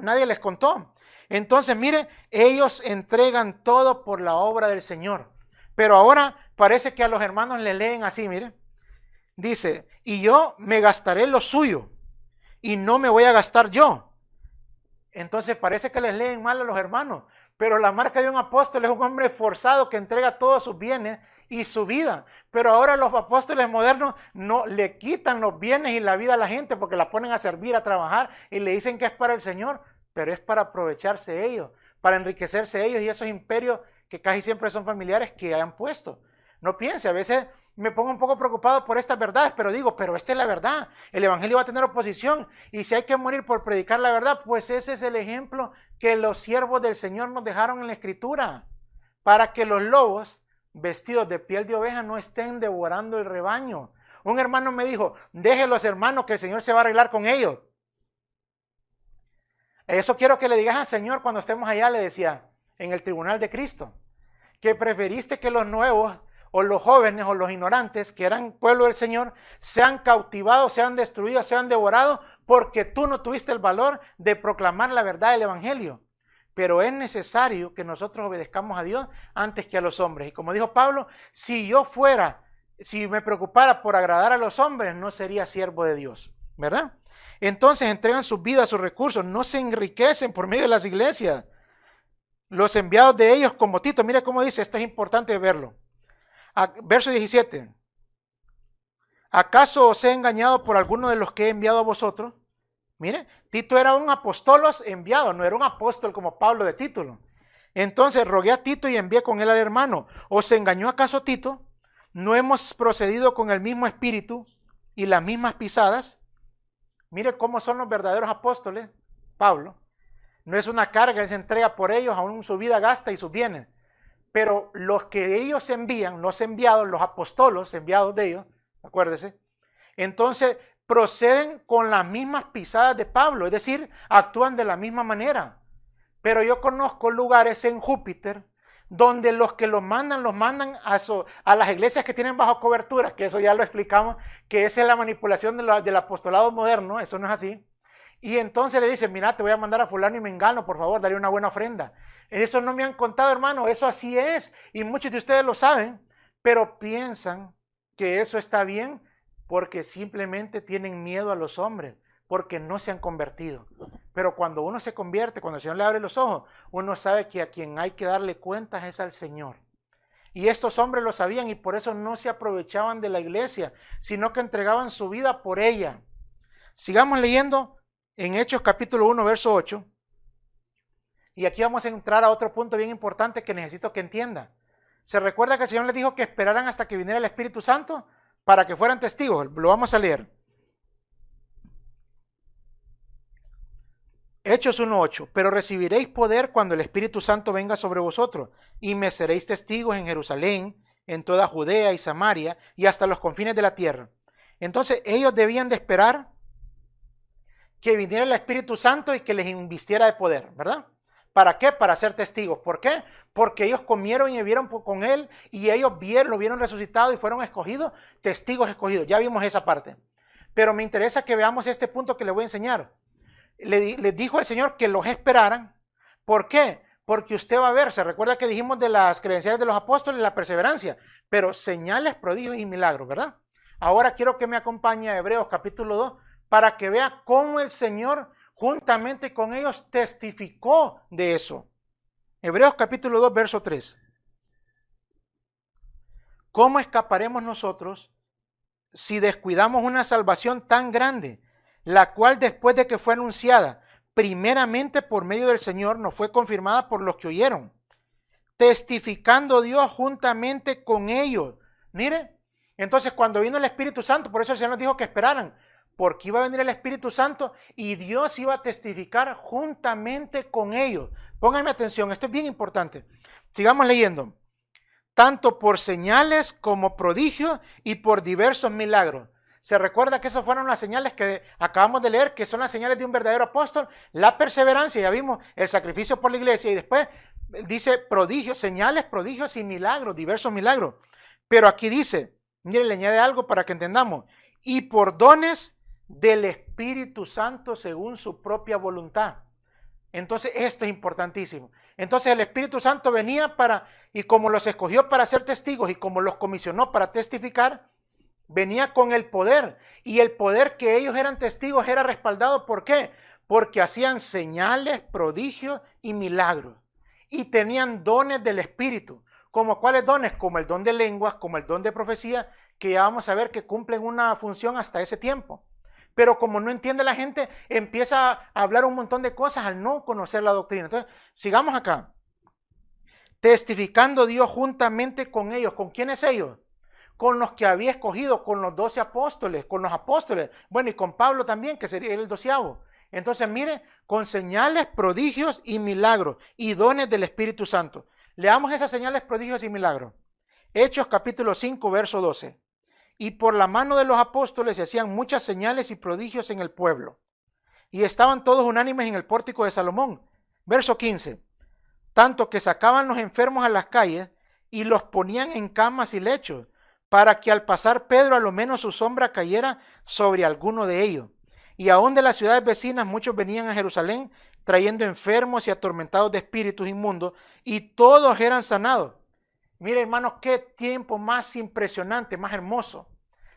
nadie les contó. Entonces, mire, ellos entregan todo por la obra del Señor. Pero ahora parece que a los hermanos le leen así, mire. Dice, y yo me gastaré lo suyo, y no me voy a gastar yo. Entonces parece que les leen mal a los hermanos. Pero la marca de un apóstol es un hombre esforzado que entrega todos sus bienes y su vida. Pero ahora los apóstoles modernos no le quitan los bienes y la vida a la gente porque la ponen a servir, a trabajar y le dicen que es para el Señor, pero es para aprovecharse ellos, para enriquecerse ellos y esos imperios que casi siempre son familiares que hayan puesto. No piense, a veces me pongo un poco preocupado por estas verdades, pero digo, pero esta es la verdad. El evangelio va a tener oposición y si hay que morir por predicar la verdad, pues ese es el ejemplo que los siervos del Señor nos dejaron en la Escritura, para que los lobos vestidos de piel de oveja no estén devorando el rebaño. Un hermano me dijo, déjelos hermanos que el Señor se va a arreglar con ellos. Eso quiero que le digas al Señor cuando estemos allá, le decía, en el tribunal de Cristo, que preferiste que los nuevos o los jóvenes o los ignorantes que eran pueblo del Señor sean cautivados, sean destruidos, sean devorados porque tú no tuviste el valor de proclamar la verdad del evangelio. Pero es necesario que nosotros obedezcamos a Dios antes que a los hombres. Y como dijo Pablo, si me preocupara por agradar a los hombres, no sería siervo de Dios, ¿verdad? Entonces entregan sus vidas, sus recursos, no se enriquecen por medio de las iglesias. Los enviados de ellos como Tito, mire cómo dice, esto es importante verlo. Verso 17. ¿Acaso os he engañado por alguno de los que he enviado a vosotros? Mire, Tito era un apostolos enviado, no era un apóstol como Pablo de título. Entonces rogué a Tito y envié con él al hermano. ¿Os engañó acaso Tito? ¿No hemos procedido con el mismo espíritu y las mismas pisadas? Mire cómo son los verdaderos apóstoles, Pablo. No es una carga, él se entrega por ellos, aún su vida gasta y sus bienes. Pero los que ellos envían, los enviados, los apóstolos enviados de ellos, acuérdese, entonces proceden con las mismas pisadas de Pablo, es decir, actúan de la misma manera. Pero yo conozco lugares en Júpiter donde los que los mandan a las iglesias que tienen bajo cobertura, que eso ya lo explicamos, que esa es la manipulación del apostolado moderno, eso no es así. Y entonces le dicen, mira, te voy a mandar a fulano y mengano, por favor, darle una buena ofrenda. Eso no me han contado, hermano, eso así es. Y muchos de ustedes lo saben, pero piensan que eso está bien porque simplemente tienen miedo a los hombres, porque no se han convertido. Pero cuando uno se convierte, cuando el Señor le abre los ojos, uno sabe que a quien hay que darle cuentas es al Señor. Y estos hombres lo sabían y por eso no se aprovechaban de la iglesia, sino que entregaban su vida por ella. Sigamos leyendo en Hechos capítulo 1, verso 8. Y aquí vamos a entrar a otro punto bien importante que necesito que entienda. ¿Se recuerda que el Señor les dijo que esperaran hasta que viniera el Espíritu Santo para que fueran testigos? Lo vamos a leer. Hechos 1:8, pero recibiréis poder cuando el Espíritu Santo venga sobre vosotros, y me seréis testigos en Jerusalén, en toda Judea y Samaria, y hasta los confines de la tierra. Entonces ellos debían de esperar que viniera el Espíritu Santo y que les invistiera de poder, ¿verdad? ¿Para qué? Para ser testigos. ¿Por qué? Porque ellos comieron y vieron con él, y ellos lo vieron resucitado y fueron escogidos, testigos escogidos. Ya vimos esa parte. Pero me interesa que veamos este punto que les voy a enseñar. Les dijo el Señor que los esperaran. ¿Por qué? Porque usted va a ver, se recuerda que dijimos de las credenciales de los apóstoles, la perseverancia, pero señales, prodigios y milagros, ¿verdad? Ahora quiero que me acompañe a Hebreos capítulo 2 para que vea cómo el Señor juntamente con ellos testificó de eso. Hebreos capítulo 2, verso 3. ¿Cómo escaparemos nosotros si descuidamos una salvación tan grande, la cual después de que fue anunciada primeramente por medio del Señor, nos fue confirmada por los que oyeron, testificando Dios juntamente con ellos? Mire, entonces cuando vino el Espíritu Santo, por eso el Señor nos dijo que esperaran, porque iba a venir el Espíritu Santo y Dios iba a testificar juntamente con ellos. Pónganme atención, esto es bien importante. Sigamos leyendo. Tanto por señales como prodigios y por diversos milagros. Se recuerda que esas fueron las señales que acabamos de leer, que son las señales de un verdadero apóstol, la perseverancia, ya vimos, el sacrificio por la iglesia, y después dice prodigios, señales, prodigios y milagros, diversos milagros. Pero aquí dice, mire, le añade algo para que entendamos, y por dones del Espíritu Santo según su propia voluntad. Entonces esto es importantísimo. Entonces el Espíritu Santo venía y como los escogió para ser testigos y como los comisionó para testificar, venía con el poder. Y el poder que ellos eran testigos era respaldado, ¿por qué? Porque hacían señales, prodigios y milagros. Y tenían dones del Espíritu. ¿Como cuáles dones? Como el don de lenguas, como el don de profecía, que ya vamos a ver que cumplen una función hasta ese tiempo. Pero como no entiende la gente, empieza a hablar un montón de cosas al no conocer la doctrina. Entonces, sigamos acá. Testificando Dios juntamente con ellos. ¿Con quiénes ellos? Con los que había escogido, con los 12 apóstoles, con los apóstoles. Bueno, y con Pablo también, que sería el 12º. Entonces, mire, con señales, prodigios y milagros y dones del Espíritu Santo. Leamos esas señales, prodigios y milagros. Hechos capítulo 5, verso 12. Y por la mano de los apóstoles se hacían muchas señales y prodigios en el pueblo. Y estaban todos unánimes en el pórtico de Salomón. Verso 15. Tanto que sacaban los enfermos a las calles y los ponían en camas y lechos, para que al pasar Pedro a lo menos su sombra cayera sobre alguno de ellos. Y aún de las ciudades vecinas muchos venían a Jerusalén, trayendo enfermos y atormentados de espíritus inmundos, y todos eran sanados. Mire, hermanos, qué tiempo más impresionante, más hermoso,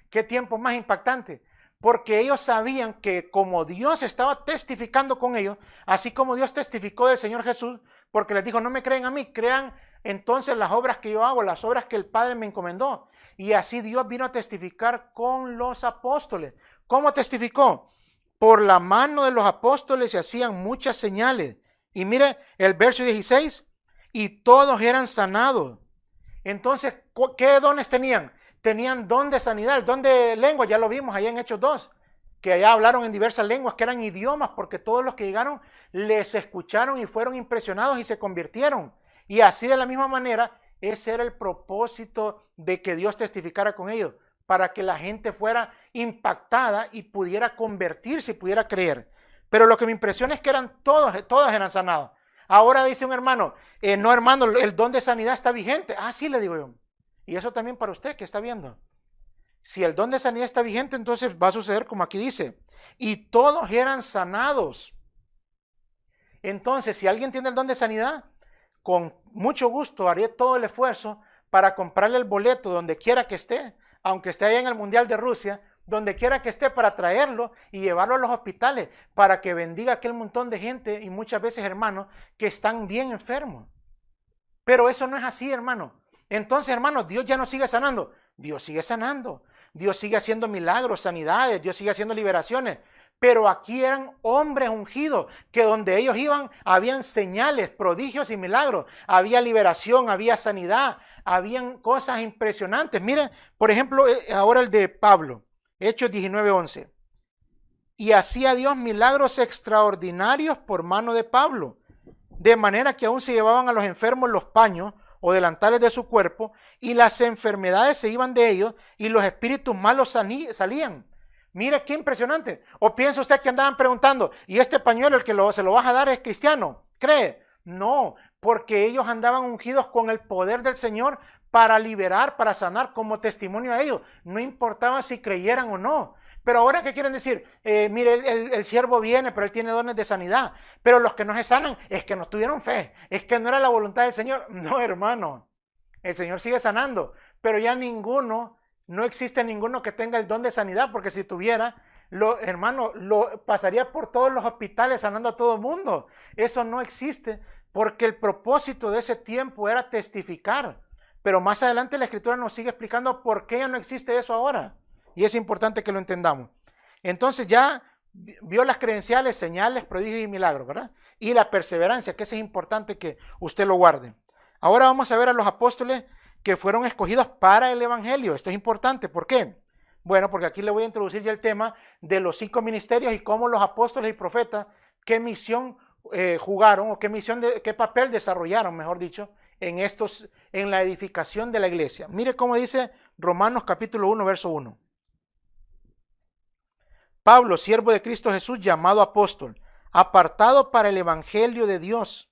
qué tiempo más impactante, porque ellos sabían que como Dios estaba testificando con ellos, así como Dios testificó del Señor Jesús, porque les dijo, no me creen a mí, crean entonces las obras que yo hago, las obras que el Padre me encomendó. Y así Dios vino a testificar con los apóstoles. ¿Cómo testificó? por la mano de los apóstoles se hacían muchas señales. Y mire el verso 16, y todos eran sanados. Entonces, ¿qué dones tenían? Tenían don de sanidad, el don de lengua, ya lo vimos allá en Hechos 2, que allá hablaron en diversas lenguas, que eran idiomas, porque todos los que llegaron les escucharon y fueron impresionados y se convirtieron. Y así de la misma manera, ese era el propósito de que Dios testificara con ellos, para que la gente fuera impactada y pudiera convertirse y pudiera creer. Pero lo que me impresiona es que todos eran sanados. Ahora dice un hermano, no hermano, el don de sanidad está vigente. Ah, sí, le digo yo. Y eso también para usted que está viendo. Si el don de sanidad está vigente, entonces va a suceder como aquí dice. Y todos eran sanados. Entonces, si alguien tiene el don de sanidad, con mucho gusto haré todo el esfuerzo para comprarle el boleto donde quiera que esté, aunque esté allá en el Mundial de Rusia, donde quiera que esté, para traerlo y llevarlo a los hospitales, para que bendiga a aquel montón de gente y muchas veces hermanos que están bien enfermos. Pero eso no es así, hermano. Entonces, hermanos, Dios ya no sigue sanando. Dios sigue sanando. Dios sigue haciendo milagros, sanidades, Dios sigue haciendo liberaciones. Pero aquí eran hombres ungidos, que donde ellos iban habían señales, prodigios y milagros. Había liberación, había sanidad, habían cosas impresionantes. Miren, por ejemplo, ahora el de Pablo, Hechos 19:11. Y hacía Dios milagros extraordinarios por mano de Pablo, de manera que aún se llevaban a los enfermos los paños o delantales de su cuerpo, y las enfermedades se iban de ellos, y los espíritus malos salían. Mire qué impresionante. ¿O piensa usted que andaban preguntando, ¿y este pañuelo el que se lo vas a dar es cristiano? ¿Cree? No, porque ellos andaban ungidos con el poder del Señor para liberar, para sanar, como testimonio a ellos. No importaba si creyeran o no. Pero ahora, ¿qué quieren decir? Mire, el siervo viene, pero él tiene dones de sanidad. Pero los que no se sanan es que no tuvieron fe, es que no era la voluntad del Señor. No, hermano, el Señor sigue sanando, pero ya no existe ninguno que tenga el don de sanidad, porque si tuviera, hermano, lo pasaría por todos los hospitales sanando a todo el mundo. Eso no existe, porque el propósito de ese tiempo era testificar. Pero más adelante la Escritura nos sigue explicando por qué ya no existe eso ahora. Y es importante que lo entendamos. Entonces ya vio las credenciales, señales, prodigios y milagros, ¿verdad? Y la perseverancia, que eso es importante que usted lo guarde. Ahora vamos a ver a los apóstoles que fueron escogidos para el evangelio. Esto es importante. ¿Por qué? Bueno, porque aquí le voy a introducir ya el tema de los 5 ministerios y cómo los apóstoles y profetas, qué misión jugaron o qué papel desarrollaron, mejor dicho, en la edificación de la iglesia. Mire cómo dice Romanos capítulo 1, verso 1. Pablo, siervo de Cristo Jesús, llamado apóstol, apartado para el evangelio de Dios,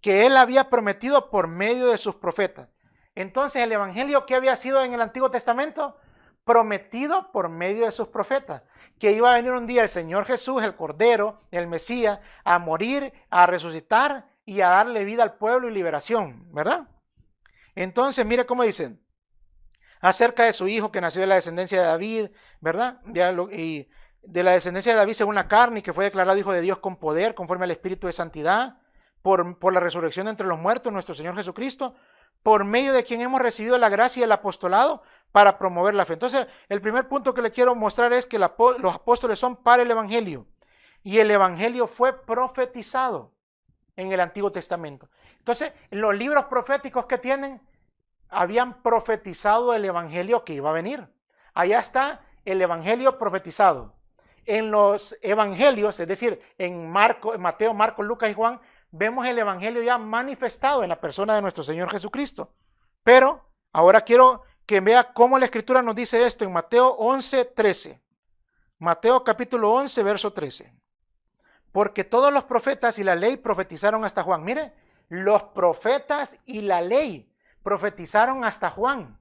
que él había prometido por medio de sus profetas. Entonces, el evangelio que había sido en el Antiguo Testamento, prometido por medio de sus profetas, que iba a venir un día el Señor Jesús, el Cordero, el Mesías, a morir, a resucitar y a darle vida al pueblo y liberación, ¿verdad? Entonces, mire cómo dicen, acerca de su hijo que nació de la descendencia de David, ¿verdad? Y de la descendencia de David según la carne, y que fue declarado hijo de Dios con poder, conforme al Espíritu de santidad, por la resurrección entre los muertos, nuestro Señor Jesucristo, por medio de quien hemos recibido la gracia y el apostolado para promover la fe. Entonces, el primer punto que le quiero mostrar es que los apóstoles son para el evangelio, y el evangelio fue profetizado en el Antiguo Testamento. Entonces, los libros proféticos que tienen, habían profetizado el evangelio que iba a venir. Allá está el evangelio profetizado. En los evangelios, es decir, en Mateo, Marcos, Lucas y Juan, vemos el evangelio ya manifestado en la persona de nuestro Señor Jesucristo. Pero ahora quiero que vea cómo la Escritura nos dice esto en Mateo 11, 13. Mateo capítulo 11, verso 13. Porque todos los profetas y la ley profetizaron hasta Juan. Mire, los profetas y la ley profetizaron hasta Juan.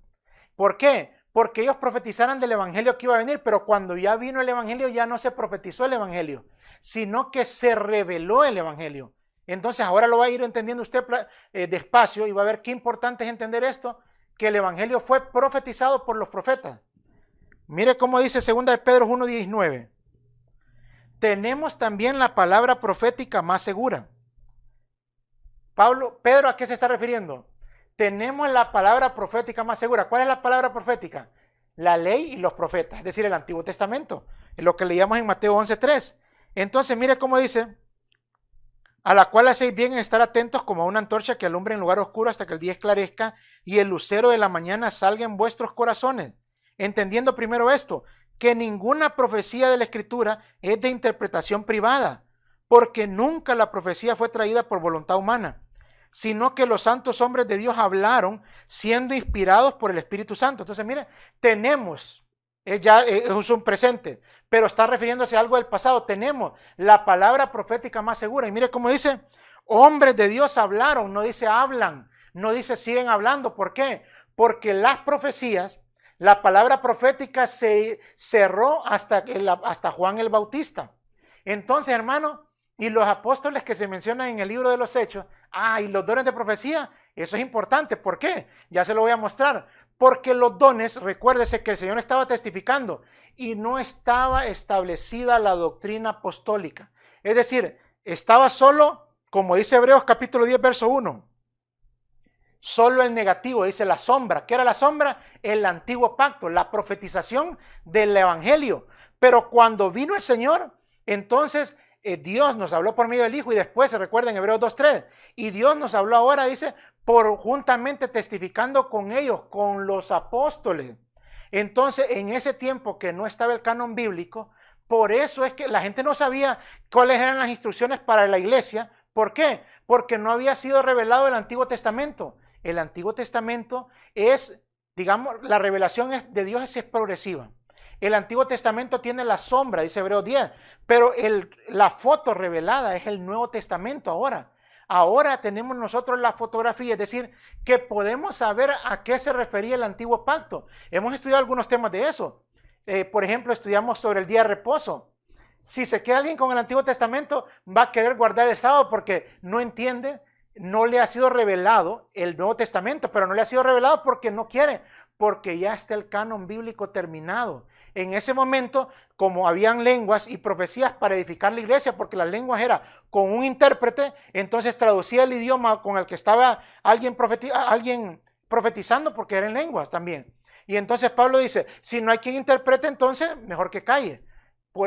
¿Por qué? Porque ellos profetizaron del evangelio que iba a venir, pero cuando ya vino el evangelio ya no se profetizó el evangelio, sino que se reveló el evangelio. Entonces ahora lo va a ir entendiendo usted despacio y va a ver qué importante es entender esto, que el evangelio fue profetizado por los profetas. Mire cómo dice 2 de Pedro 1:19. Tenemos también la palabra profética más segura. Pedro, ¿a qué se está refiriendo? Tenemos la palabra profética más segura. ¿Cuál es la palabra profética? La ley y los profetas, es decir, el Antiguo Testamento. lo que leíamos en Mateo 11:3. Entonces, mire cómo dice, a la cual hacéis bien en estar atentos como a una antorcha que alumbra en lugar oscuro hasta que el día esclarezca y el lucero de la mañana salga en vuestros corazones. Entendiendo primero esto, que ninguna profecía de la Escritura es de interpretación privada, porque nunca la profecía fue traída por voluntad humana, sino que los santos hombres de Dios hablaron siendo inspirados por el Espíritu Santo. Entonces, mire, tenemos, es un presente, pero está refiriéndose a algo del pasado. Tenemos la palabra profética más segura. Y mire cómo dice, hombres de Dios hablaron, no dice hablan, no dice siguen hablando. ¿Por qué? Porque las profecías, la palabra profética se cerró hasta Juan el Bautista. Entonces, hermano, y los apóstoles que se mencionan en el libro de los Hechos, y los dones de profecía, eso es importante. ¿Por qué? Ya se lo voy a mostrar. Porque los dones, recuérdese que el Señor estaba testificando y no estaba establecida la doctrina apostólica. Es decir, estaba solo, como dice Hebreos capítulo 10, verso 1, solo el negativo, dice la sombra. ¿Qué era la sombra? El antiguo pacto, la profetización del evangelio. Pero cuando vino el Señor, entonces Dios nos habló por medio del Hijo y después se recuerda en Hebreos 2:3. Y Dios nos habló ahora, dice, por juntamente testificando con ellos, con los apóstoles. Entonces, en ese tiempo que no estaba el canon bíblico, por eso es que la gente no sabía cuáles eran las instrucciones para la iglesia. ¿Por qué? Porque no había sido revelado el Antiguo Testamento. El Antiguo Testamento es, digamos, la revelación de Dios es progresiva. El Antiguo Testamento tiene la sombra, dice Hebreos 10, pero la foto revelada es el Nuevo Testamento ahora. Ahora tenemos nosotros la fotografía, es decir, que podemos saber a qué se refería el antiguo pacto. Hemos estudiado algunos temas de eso. Por ejemplo, estudiamos sobre el día de reposo. Si se queda alguien con el Antiguo Testamento, va a querer guardar el sábado porque no entiende, no le ha sido revelado el Nuevo Testamento, pero no le ha sido revelado porque no quiere, porque ya está el canon bíblico terminado. En ese momento, como habían lenguas y profecías para edificar la iglesia, porque las lenguas era con un intérprete, entonces traducía el idioma con el que estaba alguien profetizando, porque eran lenguas también. Y entonces Pablo dice, si no hay quien interprete, entonces mejor que calle.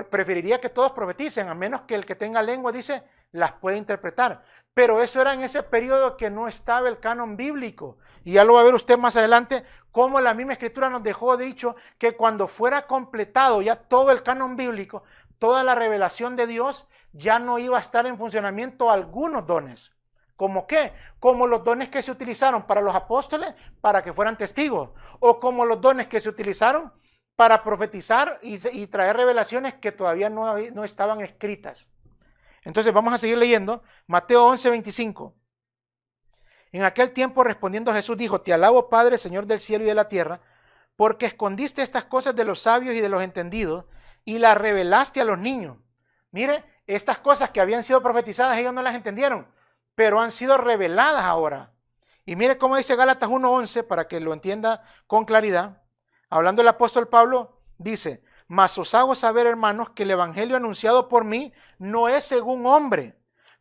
Preferiría que todos profeticen, a menos que el que tenga lengua, dice, las puede interpretar. Pero eso era en ese periodo que no estaba el canon bíblico. Y ya lo va a ver usted más adelante, cómo la misma Escritura nos dejó dicho que cuando fuera completado ya todo el canon bíblico, toda la revelación de Dios, ya no iba a estar en funcionamiento algunos dones. ¿Cómo qué? Como los dones que se utilizaron para los apóstoles, para que fueran testigos. O como los dones que se utilizaron para profetizar y traer revelaciones que todavía no estaban escritas. Entonces vamos a seguir leyendo Mateo 11:25. En aquel tiempo respondiendo Jesús dijo, te alabo Padre, Señor del cielo y de la tierra, porque escondiste estas cosas de los sabios y de los entendidos y las revelaste a los niños. Mire, estas cosas que habían sido profetizadas ellos no las entendieron, pero han sido reveladas ahora. Y mire cómo dice Gálatas 1:11 para que lo entienda con claridad. Hablando el apóstol Pablo, dice, mas os hago saber, hermanos, que el evangelio anunciado por mí no es según hombre,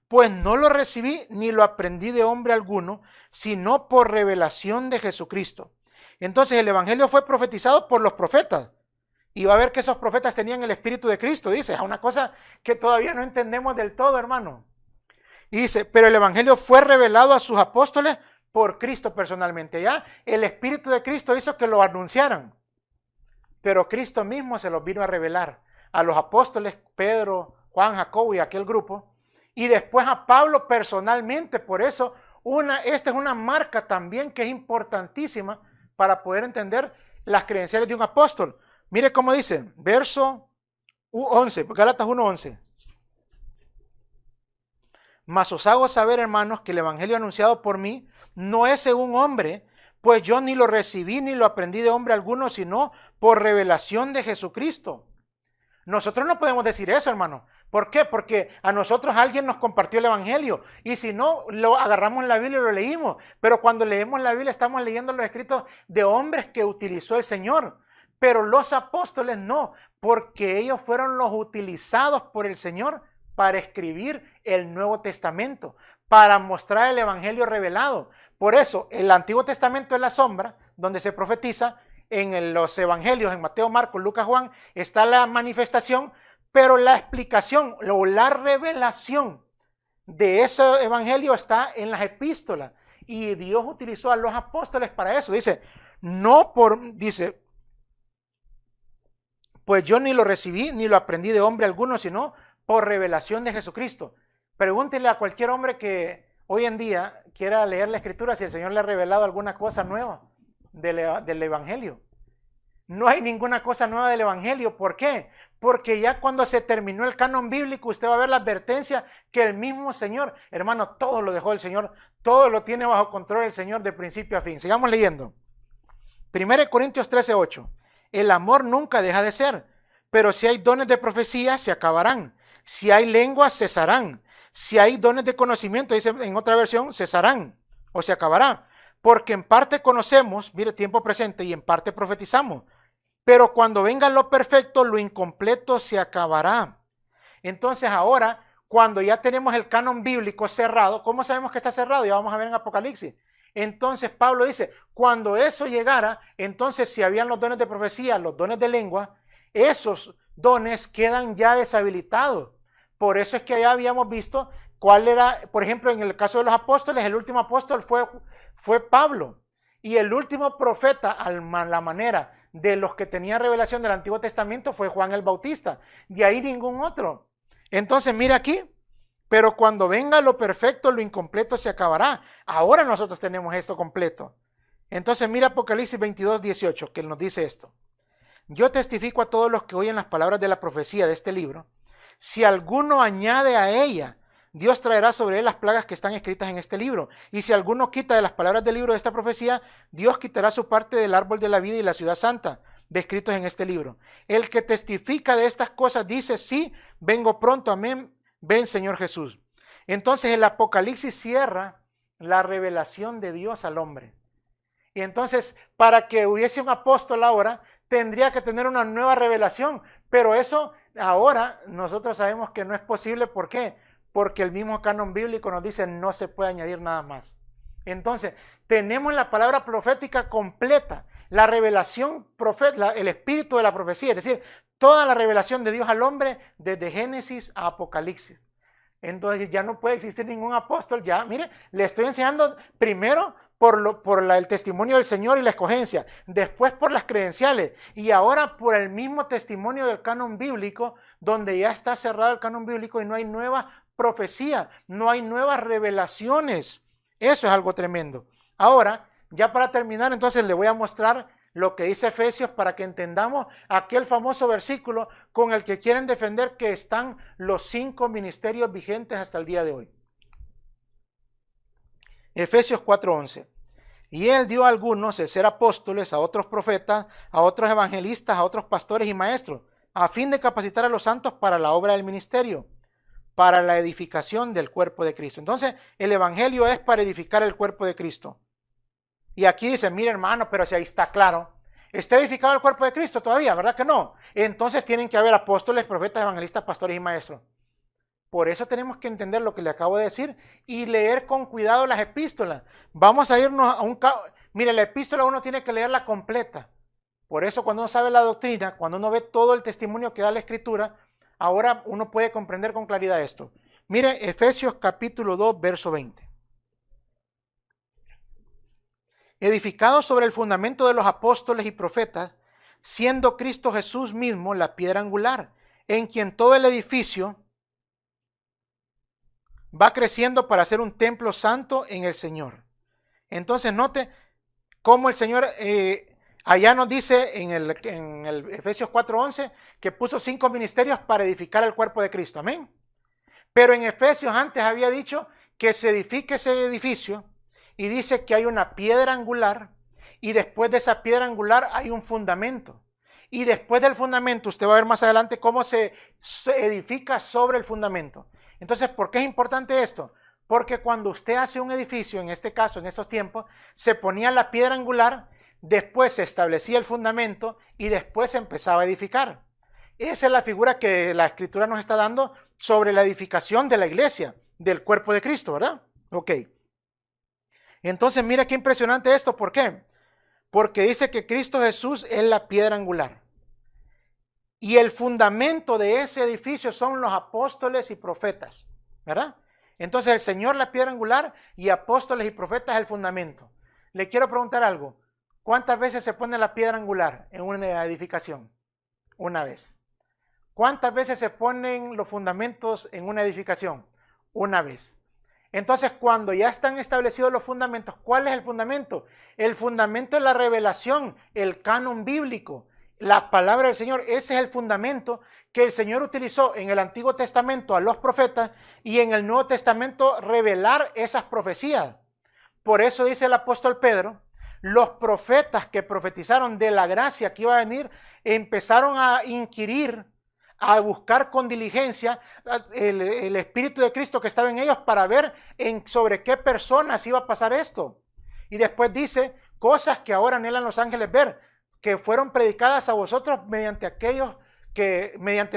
pues no lo recibí ni lo aprendí de hombre alguno, sino por revelación de Jesucristo. Entonces el evangelio fue profetizado por los profetas. Y va a ver que esos profetas tenían el Espíritu de Cristo, dice, es una cosa que todavía no entendemos del todo, hermano. Y dice, pero el evangelio fue revelado a sus apóstoles por Cristo personalmente. Ya el Espíritu de Cristo hizo que lo anunciaran. Pero Cristo mismo se los vino a revelar a los apóstoles, Pedro, Juan, Jacobo y aquel grupo, y después a Pablo personalmente. Por eso, esta es una marca también que es importantísima para poder entender las credenciales de un apóstol. Mire cómo dice, verso 11, Gálatas 1:11. Mas os hago saber, hermanos, que el evangelio anunciado por mí no es según hombre, pues yo ni lo recibí ni lo aprendí de hombre alguno, sino por revelación de Jesucristo. Nosotros no podemos decir eso, hermano. ¿Por qué? Porque a nosotros alguien nos compartió el evangelio y si no, lo agarramos en la Biblia y lo leímos. Pero cuando leemos la Biblia estamos leyendo los escritos de hombres que utilizó el Señor. Pero los apóstoles no, porque ellos fueron los utilizados por el Señor para escribir el Nuevo Testamento, para mostrar el evangelio revelado. Por eso, el Antiguo Testamento es la sombra donde se profetiza, en los evangelios, en Mateo, Marcos, Lucas, Juan, está la manifestación, pero la explicación o la revelación de ese evangelio está en las epístolas. Y Dios utilizó a los apóstoles para eso. Dice, pues yo ni lo recibí, ni lo aprendí de hombre alguno, sino por revelación de Jesucristo. Pregúntele a cualquier hombre que hoy en día quiera leer la Escritura si el Señor le ha revelado alguna cosa nueva del Evangelio. No hay ninguna cosa nueva del Evangelio. ¿Por qué? Porque ya cuando se terminó el canon bíblico, usted va a ver la advertencia que el mismo Señor, hermano, todo lo dejó el Señor, todo lo tiene bajo control el Señor de principio a fin. Sigamos leyendo. 1 Corintios 13:8. El amor nunca deja de ser, pero si hay dones de profecía, se acabarán. Si hay lenguas, cesarán. Si hay dones de conocimiento, dice en otra versión, cesarán o se acabará. Porque en parte conocemos, mire, tiempo presente, y en parte profetizamos. Pero cuando venga lo perfecto, lo incompleto se acabará. Entonces ahora, cuando ya tenemos el canon bíblico cerrado, ¿cómo sabemos que está cerrado? Ya vamos a ver en Apocalipsis. Entonces Pablo dice, cuando eso llegara, entonces si habían los dones de profecía, los dones de lengua, esos dones quedan ya deshabilitados. Por eso es que ya habíamos visto cuál era, por ejemplo, en el caso de los apóstoles, el último apóstol fue Pablo. Y el último profeta, a la manera de los que tenían revelación del Antiguo Testamento, fue Juan el Bautista. De ahí ningún otro. Entonces, mira aquí. Pero cuando venga lo perfecto, lo incompleto se acabará. Ahora nosotros tenemos esto completo. Entonces mira Apocalipsis 22:18, que nos dice esto. Yo testifico a todos los que oyen las palabras de la profecía de este libro. Si alguno añade a ella, Dios traerá sobre él las plagas que están escritas en este libro. Y si alguno quita de las palabras del libro de esta profecía, Dios quitará su parte del árbol de la vida y la ciudad santa, descritos en este libro. El que testifica de estas cosas dice, sí, vengo pronto, amén. Ven, Señor Jesús. Entonces el Apocalipsis cierra la revelación de Dios al hombre. Y entonces, para que hubiese un apóstol ahora, tendría que tener una nueva revelación. Pero eso ahora nosotros sabemos que no es posible. ¿Por qué? Porque el mismo canon bíblico nos dice no se puede añadir nada más. Entonces, tenemos la palabra profética completa, la revelación profética, el espíritu de la profecía, es decir, toda la revelación de Dios al hombre desde Génesis a Apocalipsis. Entonces ya no puede existir ningún apóstol. Ya, mire, le estoy enseñando primero por el testimonio del Señor y la escogencia, después por las credenciales y ahora por el mismo testimonio del canon bíblico, donde ya está cerrado el canon bíblico y no hay nueva profecía, no hay nuevas revelaciones. Eso es algo tremendo. Ahora, ya para terminar, entonces le voy a mostrar lo que dice Efesios para que entendamos aquel famoso versículo con el que quieren defender que están los 5 ministerios vigentes hasta el día de hoy. Efesios 4:11. Y él dio a algunos el ser apóstoles, a otros profetas, a otros evangelistas, a otros pastores y maestros, a fin de capacitar a los santos para la obra del ministerio, para la edificación del cuerpo de Cristo. Entonces, el evangelio es para edificar el cuerpo de Cristo. Y aquí dice, mire hermano, pero si ahí está claro, ¿está edificado el cuerpo de Cristo todavía? ¿Verdad que no? Entonces tienen que haber apóstoles, profetas, evangelistas, pastores y maestros. Por eso tenemos que entender lo que le acabo de decir y leer con cuidado las epístolas. Vamos a irnos a un... Mire, la epístola uno tiene que leerla completa. Por eso cuando uno sabe la doctrina, cuando uno ve todo el testimonio que da la Escritura, ahora uno puede comprender con claridad esto. Mire, Efesios capítulo 2, verso 20. Edificado sobre el fundamento de los apóstoles y profetas, siendo Cristo Jesús mismo la piedra angular, en quien todo el edificio va creciendo para ser un templo santo en el Señor. Entonces note cómo el Señor allá nos dice en el Efesios 4:11 que puso 5 ministerios para edificar el cuerpo de Cristo. Amén. Pero en Efesios antes había dicho que se edifique ese edificio y dice que hay una piedra angular y después de esa piedra angular hay un fundamento. Y después del fundamento, usted va a ver más adelante cómo se edifica sobre el fundamento. Entonces, ¿por qué es importante esto? Porque cuando usted hace un edificio, en este caso, en estos tiempos, se ponía la piedra angular, después se establecía el fundamento y después se empezaba a edificar. Esa es la figura que la Escritura nos está dando sobre la edificación de la iglesia, del cuerpo de Cristo, ¿verdad? Ok. Entonces, mira qué impresionante esto. ¿Por qué? porque dice que Cristo Jesús es la piedra angular. Y el fundamento de ese edificio son los apóstoles y profetas, ¿verdad? Entonces el Señor la piedra angular y apóstoles y profetas el fundamento. Le quiero preguntar algo. ¿Cuántas veces se pone la piedra angular en una edificación? Una vez. ¿Cuántas veces se ponen los fundamentos en una edificación? Una vez. Entonces, cuando ya están establecidos los fundamentos, ¿cuál es el fundamento? El fundamento es la revelación, el canon bíblico, la palabra del Señor. Ese es el fundamento que el Señor utilizó en el Antiguo Testamento a los profetas y en el Nuevo Testamento revelar esas profecías. Por eso dice el apóstol Pedro, los profetas que profetizaron de la gracia que iba a venir, empezaron a inquirir, a buscar con diligencia el Espíritu de Cristo que estaba en ellos para ver sobre qué personas iba a pasar esto. Y después dice, cosas que ahora anhelan los ángeles ver, que fueron predicadas a vosotros mediante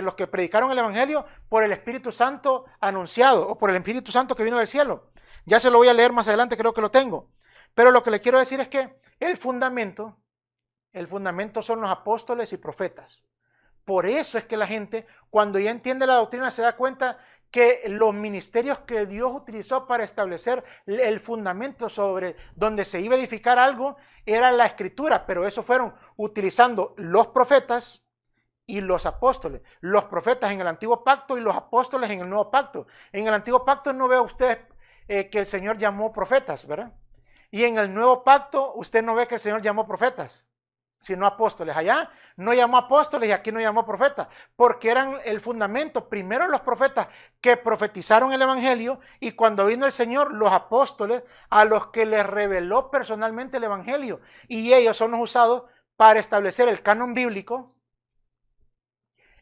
los que predicaron el Evangelio por el Espíritu Santo anunciado, o por el Espíritu Santo que vino del cielo. Ya se lo voy a leer más adelante, creo que lo tengo. Pero lo que le quiero decir es que el fundamento son los apóstoles y profetas. Por eso es que la gente, cuando ya entiende la doctrina, se da cuenta que los ministerios que Dios utilizó para establecer el fundamento sobre donde se iba a edificar algo, era la escritura, pero eso fueron utilizando los profetas y los apóstoles. Los profetas en el antiguo pacto y los apóstoles en el nuevo pacto. En el antiguo pacto no ve usted que el Señor llamó profetas, ¿verdad? Y en el nuevo pacto usted no ve que el Señor llamó profetas, sino apóstoles. Allá no llamó apóstoles y aquí no llamó profetas, porque eran el fundamento. Primero los profetas que profetizaron el Evangelio y cuando vino el Señor, los apóstoles a los que les reveló personalmente el Evangelio. Y ellos son los usados para establecer el canon bíblico,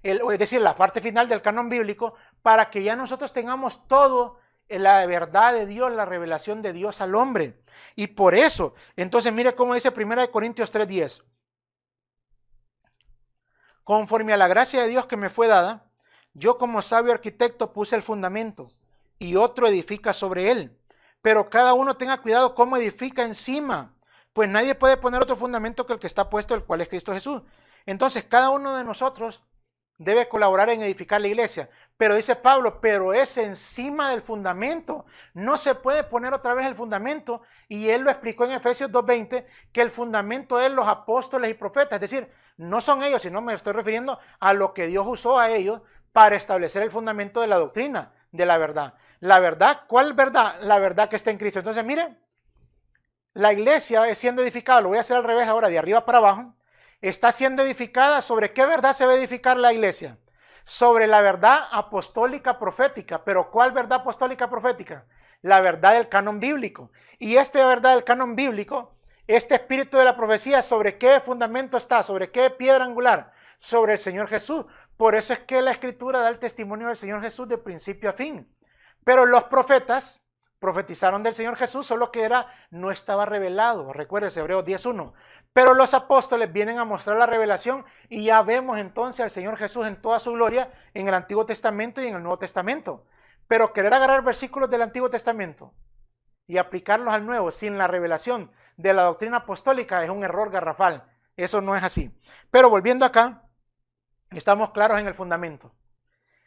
es decir, la parte final del canon bíblico, para que ya nosotros tengamos todo la verdad de Dios, la revelación de Dios al hombre. Y por eso, entonces mire cómo dice 1 Corintios 3:10. Conforme a la gracia de Dios que me fue dada, yo como sabio arquitecto puse el fundamento y otro edifica sobre él. Pero cada uno tenga cuidado cómo edifica encima, pues nadie puede poner otro fundamento que el que está puesto, el cual es Cristo Jesús. Entonces cada uno de nosotros debe colaborar en edificar la iglesia. Pero dice Pablo, pero es encima del fundamento. No se puede poner otra vez el fundamento. Y él lo explicó en Efesios 2:20, que el fundamento es los apóstoles y profetas. Es decir, no son ellos, sino me estoy refiriendo a lo que Dios usó a ellos para establecer el fundamento de la doctrina, de la verdad. La verdad, ¿cuál verdad? La verdad que está en Cristo. Entonces, miren, la iglesia es siendo edificada, lo voy a hacer al revés ahora, de arriba para abajo. Está siendo edificada. ¿Sobre qué verdad se va a edificar la iglesia? Sobre la verdad apostólica profética. ¿Pero cuál verdad apostólica profética? La verdad del canon bíblico. Y esta verdad del canon bíblico, este espíritu de la profecía, ¿sobre qué fundamento está? ¿Sobre qué piedra angular? Sobre el Señor Jesús. Por eso es que la Escritura da el testimonio del Señor Jesús de principio a fin. Pero los profetas profetizaron del Señor Jesús, solo que no estaba revelado. Recuérdese, Hebreos 10:1. Pero los apóstoles vienen a mostrar la revelación y ya vemos entonces al Señor Jesús en toda su gloria en el Antiguo Testamento y en el Nuevo Testamento. Pero querer agarrar versículos del Antiguo Testamento y aplicarlos al Nuevo sin la revelación de la doctrina apostólica es un error garrafal. Eso no es así. Pero volviendo acá, estamos claros en el fundamento.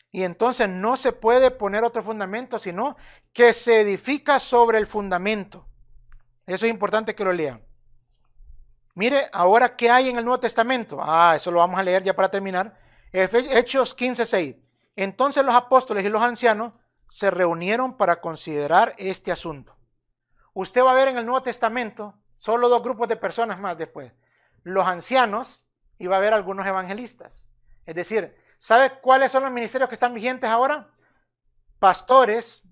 Y entonces no se puede poner otro fundamento, sino que se edifica sobre el fundamento. Eso es importante que lo lean. Mire, ahora, ¿qué hay en el Nuevo Testamento? Eso lo vamos a leer ya para terminar. Hechos 15:6. Entonces los apóstoles y los ancianos se reunieron para considerar este asunto. Usted va a ver en el Nuevo Testamento solo dos grupos de personas más después. Los ancianos y va a haber algunos evangelistas. Es decir, ¿sabe cuáles son los ministerios que están vigentes ahora? Pastores,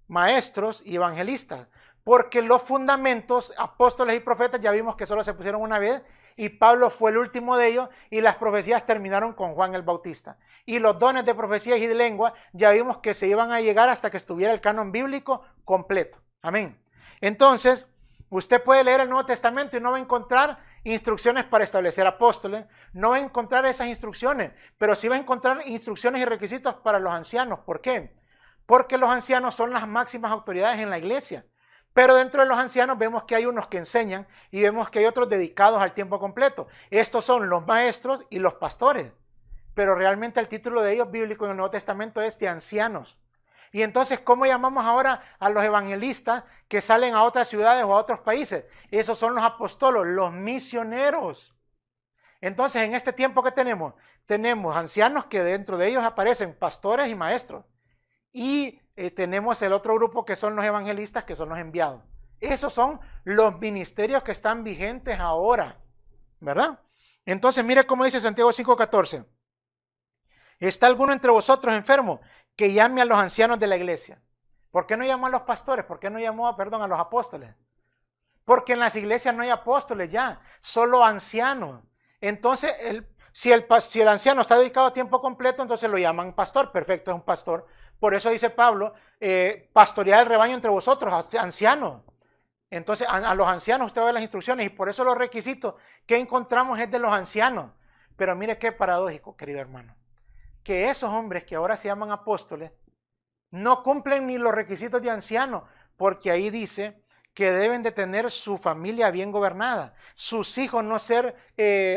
maestros y evangelistas. Porque los fundamentos, apóstoles y profetas, ya vimos que solo se pusieron una vez y Pablo fue el último de ellos y las profecías terminaron con Juan el Bautista. Y los dones de profecías y de lengua ya vimos que se iban a llegar hasta que estuviera el canon bíblico completo. Amén. Entonces, usted puede leer el Nuevo Testamento y no va a encontrar instrucciones para establecer apóstoles, no va a encontrar esas instrucciones, pero sí va a encontrar instrucciones y requisitos para los ancianos. ¿Por qué? Porque los ancianos son las máximas autoridades en la iglesia. Pero dentro de los ancianos vemos que hay unos que enseñan y vemos que hay otros dedicados al tiempo completo. Estos son los maestros y los pastores. Pero realmente el título de ellos bíblico en el Nuevo Testamento es de ancianos. Y entonces, ¿cómo llamamos ahora a los evangelistas que salen a otras ciudades o a otros países? Esos son los apóstolos, los misioneros. Entonces, en este tiempo que tenemos, tenemos ancianos que dentro de ellos aparecen pastores y maestros. Y tenemos el otro grupo que son los evangelistas, que son los enviados. Esos son los ministerios que están vigentes ahora, ¿verdad? Entonces, mire cómo dice Santiago 5:14. ¿Está alguno entre vosotros enfermo? Que llame a los ancianos de la iglesia. ¿Por qué no llamó a los pastores? ¿Por qué no llamó, a los apóstoles? Porque en las iglesias no hay apóstoles ya, solo ancianos. Entonces, si el anciano está dedicado a tiempo completo, entonces lo llaman pastor. Perfecto, es un pastor. Por eso dice Pablo, pastorear el rebaño entre vosotros, ancianos. Entonces, a los ancianos usted va a ver las instrucciones y por eso los requisitos que encontramos es de los ancianos. Pero mire qué paradójico, querido hermano, que esos hombres que ahora se llaman apóstoles no cumplen ni los requisitos de ancianos, porque ahí dice que deben de tener su familia bien gobernada, sus hijos no ser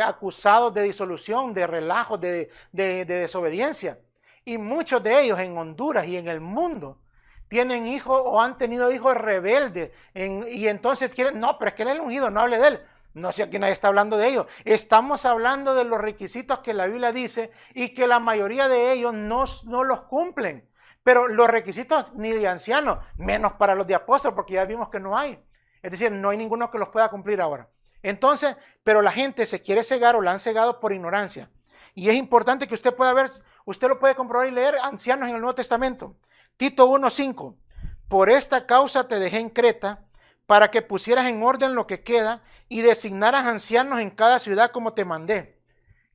acusados de disolución, de relajo, de desobediencia. Y muchos de ellos en Honduras y en el mundo tienen hijos o han tenido hijos rebeldes y entonces quieren, no, pero es que él es el ungido, no hable de él. No sé, aquí nadie está hablando de ellos. Estamos hablando de los requisitos que la Biblia dice y que la mayoría de ellos no los cumplen. Pero los requisitos ni de ancianos, menos para los de apóstoles, porque ya vimos que no hay. Es decir, no hay ninguno que los pueda cumplir ahora. Entonces, pero la gente se quiere cegar o la han cegado por ignorancia. Y es importante que usted pueda ver, usted lo puede comprobar y leer ancianos en el Nuevo Testamento. Tito 1:5. Por esta causa te dejé en Creta, para que pusieras en orden lo que queda y designaras ancianos en cada ciudad como te mandé.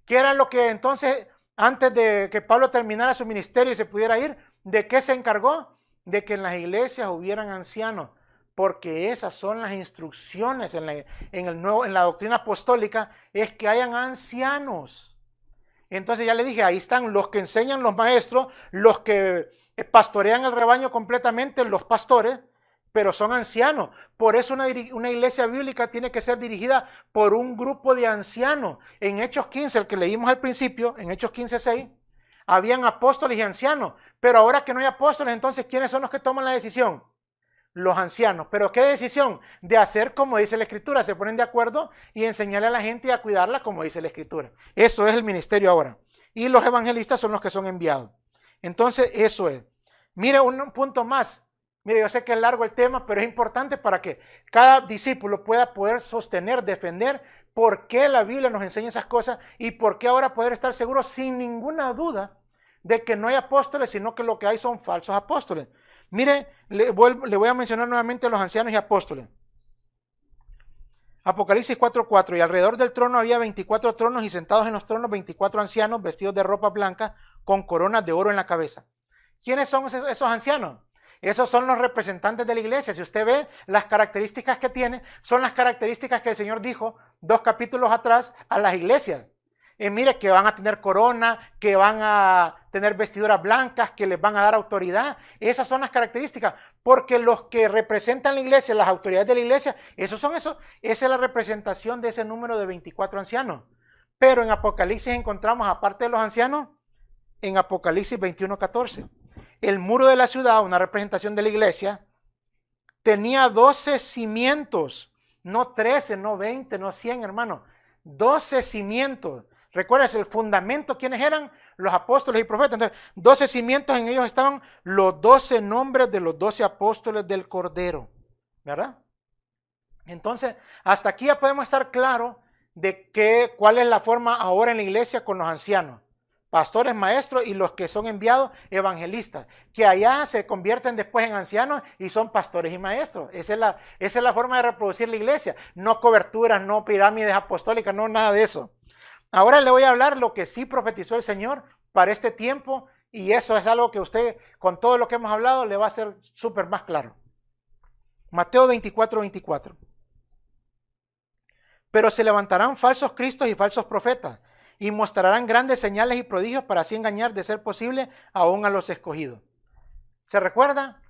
¿Qué era lo que entonces, antes de que Pablo terminara su ministerio y se pudiera ir, de qué se encargó? De que en las iglesias hubieran ancianos, porque esas son las instrucciones en la doctrina apostólica, es que hayan ancianos. Entonces ya le dije, ahí están los que enseñan los maestros, los que pastorean el rebaño completamente, los pastores, pero son ancianos. Por eso una iglesia bíblica tiene que ser dirigida por un grupo de ancianos. En Hechos 15, el que leímos al principio, en Hechos 15:6, habían apóstoles y ancianos. Pero ahora que no hay apóstoles, entonces, ¿quiénes son los que toman la decisión? Los ancianos. ¿Pero qué decisión? De hacer como dice la Escritura. Se ponen de acuerdo y enseñarle a la gente y a cuidarla como dice la Escritura. Eso es el ministerio ahora. Y los evangelistas son los que son enviados. Entonces, eso es. Mire, un punto más. Mire, yo sé que es largo el tema, pero es importante para que cada discípulo pueda poder sostener, defender por qué la Biblia nos enseña esas cosas y por qué ahora poder estar seguros sin ninguna duda de que no hay apóstoles, sino que lo que hay son falsos apóstoles. Mire, le voy a mencionar nuevamente a los ancianos y apóstoles. Apocalipsis 4:4, y alrededor del trono había 24 tronos y sentados en los tronos 24 ancianos vestidos de ropa blanca con coronas de oro en la cabeza. ¿Quiénes son esos ancianos? Esos son los representantes de la iglesia. Si usted ve las características que tiene, son las características que el Señor dijo 2 capítulos atrás a las iglesias. Mire, que van a tener corona, que van a tener vestiduras blancas, que les van a dar autoridad. Esas son las características, porque los que representan la iglesia, las autoridades de la iglesia, esa es la representación de ese número de 24 ancianos. Pero en Apocalipsis encontramos, aparte de los ancianos, en Apocalipsis 21:14, el muro de la ciudad, una representación de la iglesia, tenía 12 cimientos, no 13, no 20, no 100, hermano, 12 cimientos. Recuerden, el fundamento, ¿quiénes eran? Los apóstoles y profetas. Entonces, 12 cimientos, en ellos estaban los 12 nombres de los 12 apóstoles del Cordero, ¿verdad? Entonces, hasta aquí ya podemos estar claros de cuál es la forma ahora en la iglesia con los ancianos, pastores, maestros y los que son enviados, evangelistas, que allá se convierten después en ancianos y son pastores y maestros. Esa es la forma de reproducir la iglesia. No coberturas, no pirámides apostólicas, no nada de eso. Ahora le voy a hablar lo que sí profetizó el Señor para este tiempo, y eso es algo que usted, con todo lo que hemos hablado, le va a ser súper más claro. Mateo 24:24. Pero se levantarán falsos cristos y falsos profetas, y mostrarán grandes señales y prodigios para así engañar, de ser posible, aún a los escogidos. ¿Se recuerda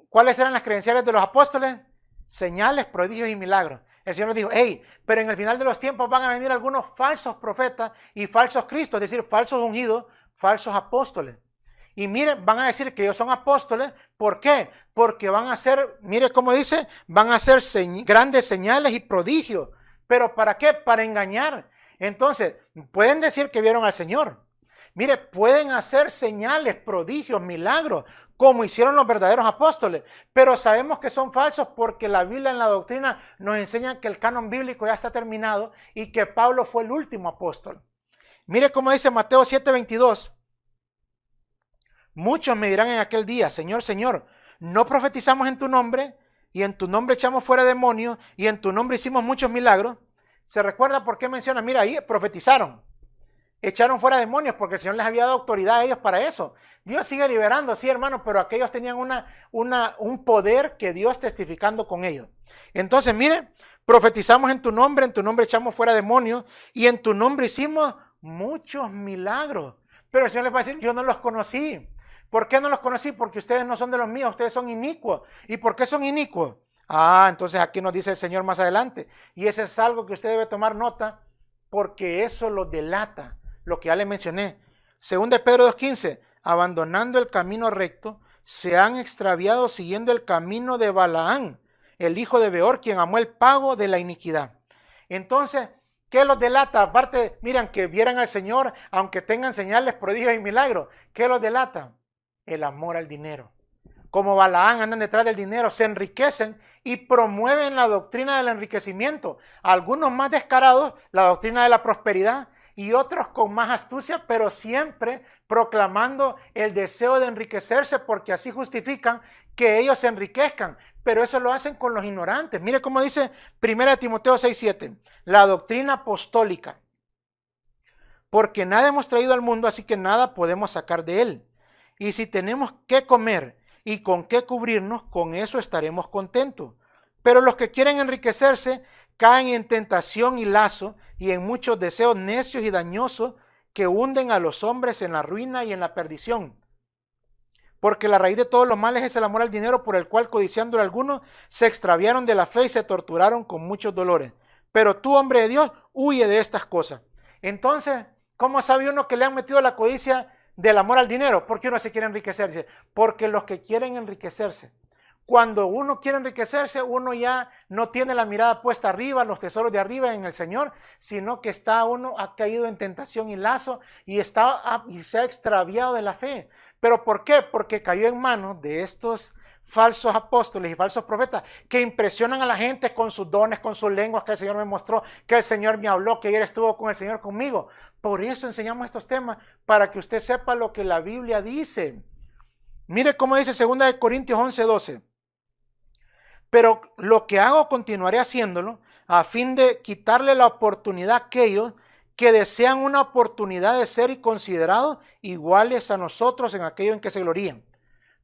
cuáles eran las credenciales de los apóstoles? señales, prodigios y milagros. El Señor nos dijo, hey, pero en el final de los tiempos van a venir algunos falsos profetas y falsos cristos, es decir, falsos ungidos, falsos apóstoles. Y miren, van a decir que ellos son apóstoles. ¿Por qué? Porque van a hacer, mire cómo dice, van a hacer grandes señales y prodigios. ¿Pero para qué? Para engañar. Entonces, pueden decir que vieron al Señor. Mire, pueden hacer señales, prodigios, milagros, como hicieron los verdaderos apóstoles. Pero sabemos que son falsos porque la Biblia en la doctrina nos enseña que el canon bíblico ya está terminado y que Pablo fue el último apóstol. Mire cómo dice Mateo 7:22. Muchos me dirán en aquel día, Señor, Señor, ¿no profetizamos en tu nombre? Y en tu nombre echamos fuera demonios, y en tu nombre hicimos muchos milagros. ¿Se recuerda por qué menciona? Mira, ahí profetizaron, echaron fuera demonios, porque el Señor les había dado autoridad a ellos para eso. Dios sigue liberando, sí, hermano, pero aquellos tenían un poder que Dios testificando con ellos. Entonces, mire, profetizamos en tu nombre echamos fuera demonios, y en tu nombre hicimos muchos milagros. Pero el Señor les va a decir, yo no los conocí. ¿Por qué no los conocí? Porque ustedes no son de los míos, ustedes son inicuos. ¿Y por qué son inicuos? Ah, entonces aquí nos dice el Señor más adelante. Y ese es algo que usted debe tomar nota, porque eso lo delata, lo que ya le mencioné. Según de Pedro 2:15, abandonando el camino recto, se han extraviado siguiendo el camino de Balaán, el hijo de Beor, quien amó el pago de la iniquidad. Entonces, ¿qué los delata? Aparte, miren, que vieran al Señor, aunque tengan señales, prodigios y milagros. ¿Qué los delata? El amor al dinero. Como Balaán, andan detrás del dinero, se enriquecen y promueven la doctrina del enriquecimiento. Algunos más descarados, la doctrina de la prosperidad, y otros con más astucia, pero siempre proclamando el deseo de enriquecerse, porque así justifican que ellos se enriquezcan. Pero eso lo hacen con los ignorantes. Mire cómo dice 1 Timoteo 6:7, la doctrina apostólica. Porque nada hemos traído al mundo, así que nada podemos sacar de él. Y si tenemos que comer y con qué cubrirnos, con eso estaremos contentos. Pero los que quieren enriquecerse caen en tentación y lazo y en muchos deseos necios y dañosos que hunden a los hombres en la ruina y en la perdición. Porque la raíz de todos los males es el amor al dinero, por el cual, codiciándolo algunos, se extraviaron de la fe y se torturaron con muchos dolores. Pero tú, hombre de Dios, huye de estas cosas. Entonces, ¿cómo sabe uno que le han metido la codicia del amor al dinero? ¿Por qué uno se quiere enriquecer? Dice, porque los que quieren enriquecerse, cuando uno quiere enriquecerse, uno ya no tiene la mirada puesta arriba, los tesoros de arriba en el Señor, sino que ha caído en tentación y lazo y se ha extraviado de la fe. ¿Pero por qué? Porque cayó en manos de estos falsos apóstoles y falsos profetas que impresionan a la gente con sus dones, con sus lenguas que el Señor me mostró, que el Señor me habló, que ayer estuvo con el Señor conmigo. Por eso enseñamos estos temas, para que usted sepa lo que la Biblia dice. Mire cómo dice 2 Corintios 11:12. Pero lo que hago continuaré haciéndolo a fin de quitarle la oportunidad a aquellos que desean una oportunidad de ser y considerados iguales a nosotros en aquello en que se glorían.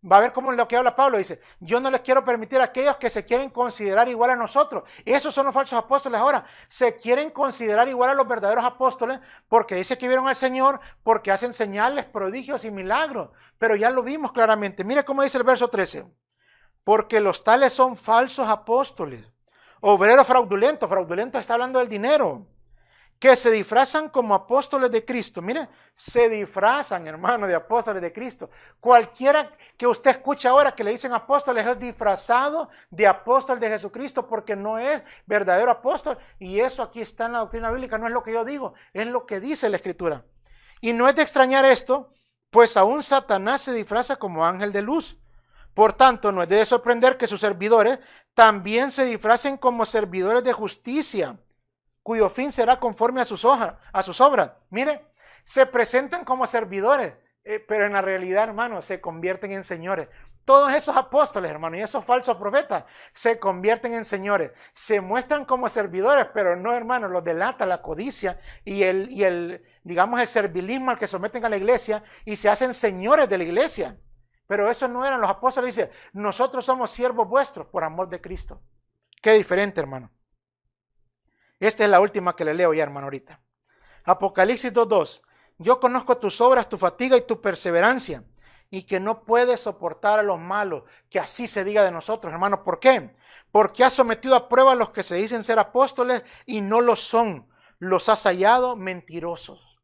Va a ver cómo lo que habla Pablo, dice, yo no les quiero permitir a aquellos que se quieren considerar igual a nosotros. Esos son los falsos apóstoles ahora. Se quieren considerar igual a los verdaderos apóstoles porque dice que vieron al Señor, porque hacen señales, prodigios y milagros. Pero ya lo vimos claramente. Mire cómo dice el verso 13. Porque los tales son falsos apóstoles, obreros fraudulentos. Fraudulento está hablando del dinero, que se disfrazan como apóstoles de Cristo. Mire, se disfrazan, hermano, de apóstoles de Cristo. Cualquiera que usted escuche ahora que le dicen apóstoles es disfrazado de apóstol de Jesucristo, porque no es verdadero apóstol. Y eso aquí está en la doctrina bíblica, no es lo que yo digo, es lo que dice la Escritura. Y no es de extrañar esto, pues aún Satanás se disfraza como ángel de luz. Por tanto, no es de sorprender que sus servidores también se disfracen como servidores de justicia, cuyo fin será conforme a sus obras. Mire, se presentan como servidores, pero en la realidad, hermano, se convierten en señores. Todos esos apóstoles, hermano, y esos falsos profetas se convierten en señores. Se muestran como servidores, pero no, hermano, los delata la codicia y digamos, el servilismo al que someten a la iglesia y se hacen señores de la iglesia. Pero esos no eran los apóstoles. Dice, nosotros somos siervos vuestros por amor de Cristo. Qué diferente, hermano. Esta es la última que le leo ya, hermano, ahorita. Apocalipsis 2:2. Yo conozco tus obras, tu fatiga y tu perseverancia, y que no puedes soportar a los malos, que así se diga de nosotros, hermano. ¿Por qué? porque has sometido a prueba a los que se dicen ser apóstoles y no lo son, los has hallado mentirosos.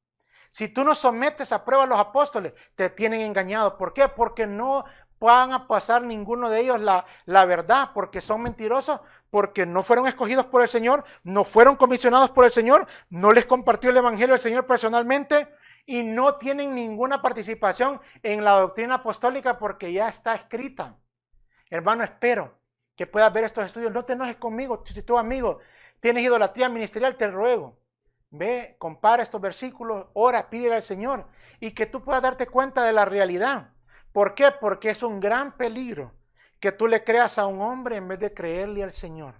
Si tú no sometes a prueba a los apóstoles, te tienen engañado. ¿Por qué? Porque no van a pasar ninguno de ellos la verdad, porque son mentirosos, porque no fueron escogidos por el Señor, no fueron comisionados por el Señor, no les compartió el Evangelio del Señor personalmente y no tienen ninguna participación en la doctrina apostólica porque ya está escrita. Hermano, espero que puedas ver estos estudios. No te enojes conmigo, si tú, amigo, tienes idolatría ministerial, te ruego. Ve, compara estos versículos, ora, pídele al Señor y que tú puedas darte cuenta de la realidad. ¿Por qué? Porque es un gran peligro que tú le creas a un hombre en vez de creerle al Señor.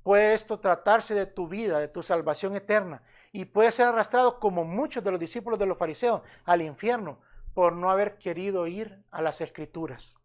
Puede esto tratarse de tu vida, de tu salvación eterna, y puede ser arrastrado como muchos de los discípulos de los fariseos al infierno por no haber querido ir a las Escrituras.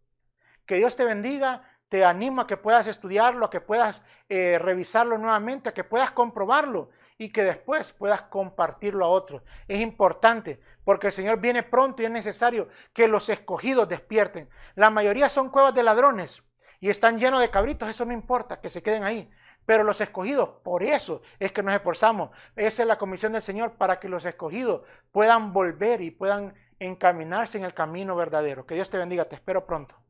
Que Dios te bendiga, te animo a que puedas estudiarlo, a que puedas revisarlo nuevamente, a que puedas comprobarlo y que después puedas compartirlo a otros. Es importante porque el Señor viene pronto y es necesario que los escogidos despierten. La mayoría son cuevas de ladrones y están llenos de cabritos, eso no importa, que se queden ahí. Pero los escogidos, por eso es que nos esforzamos. Esa es la comisión del Señor, para que los escogidos puedan volver y puedan encaminarse en el camino verdadero. Que Dios te bendiga, te espero pronto.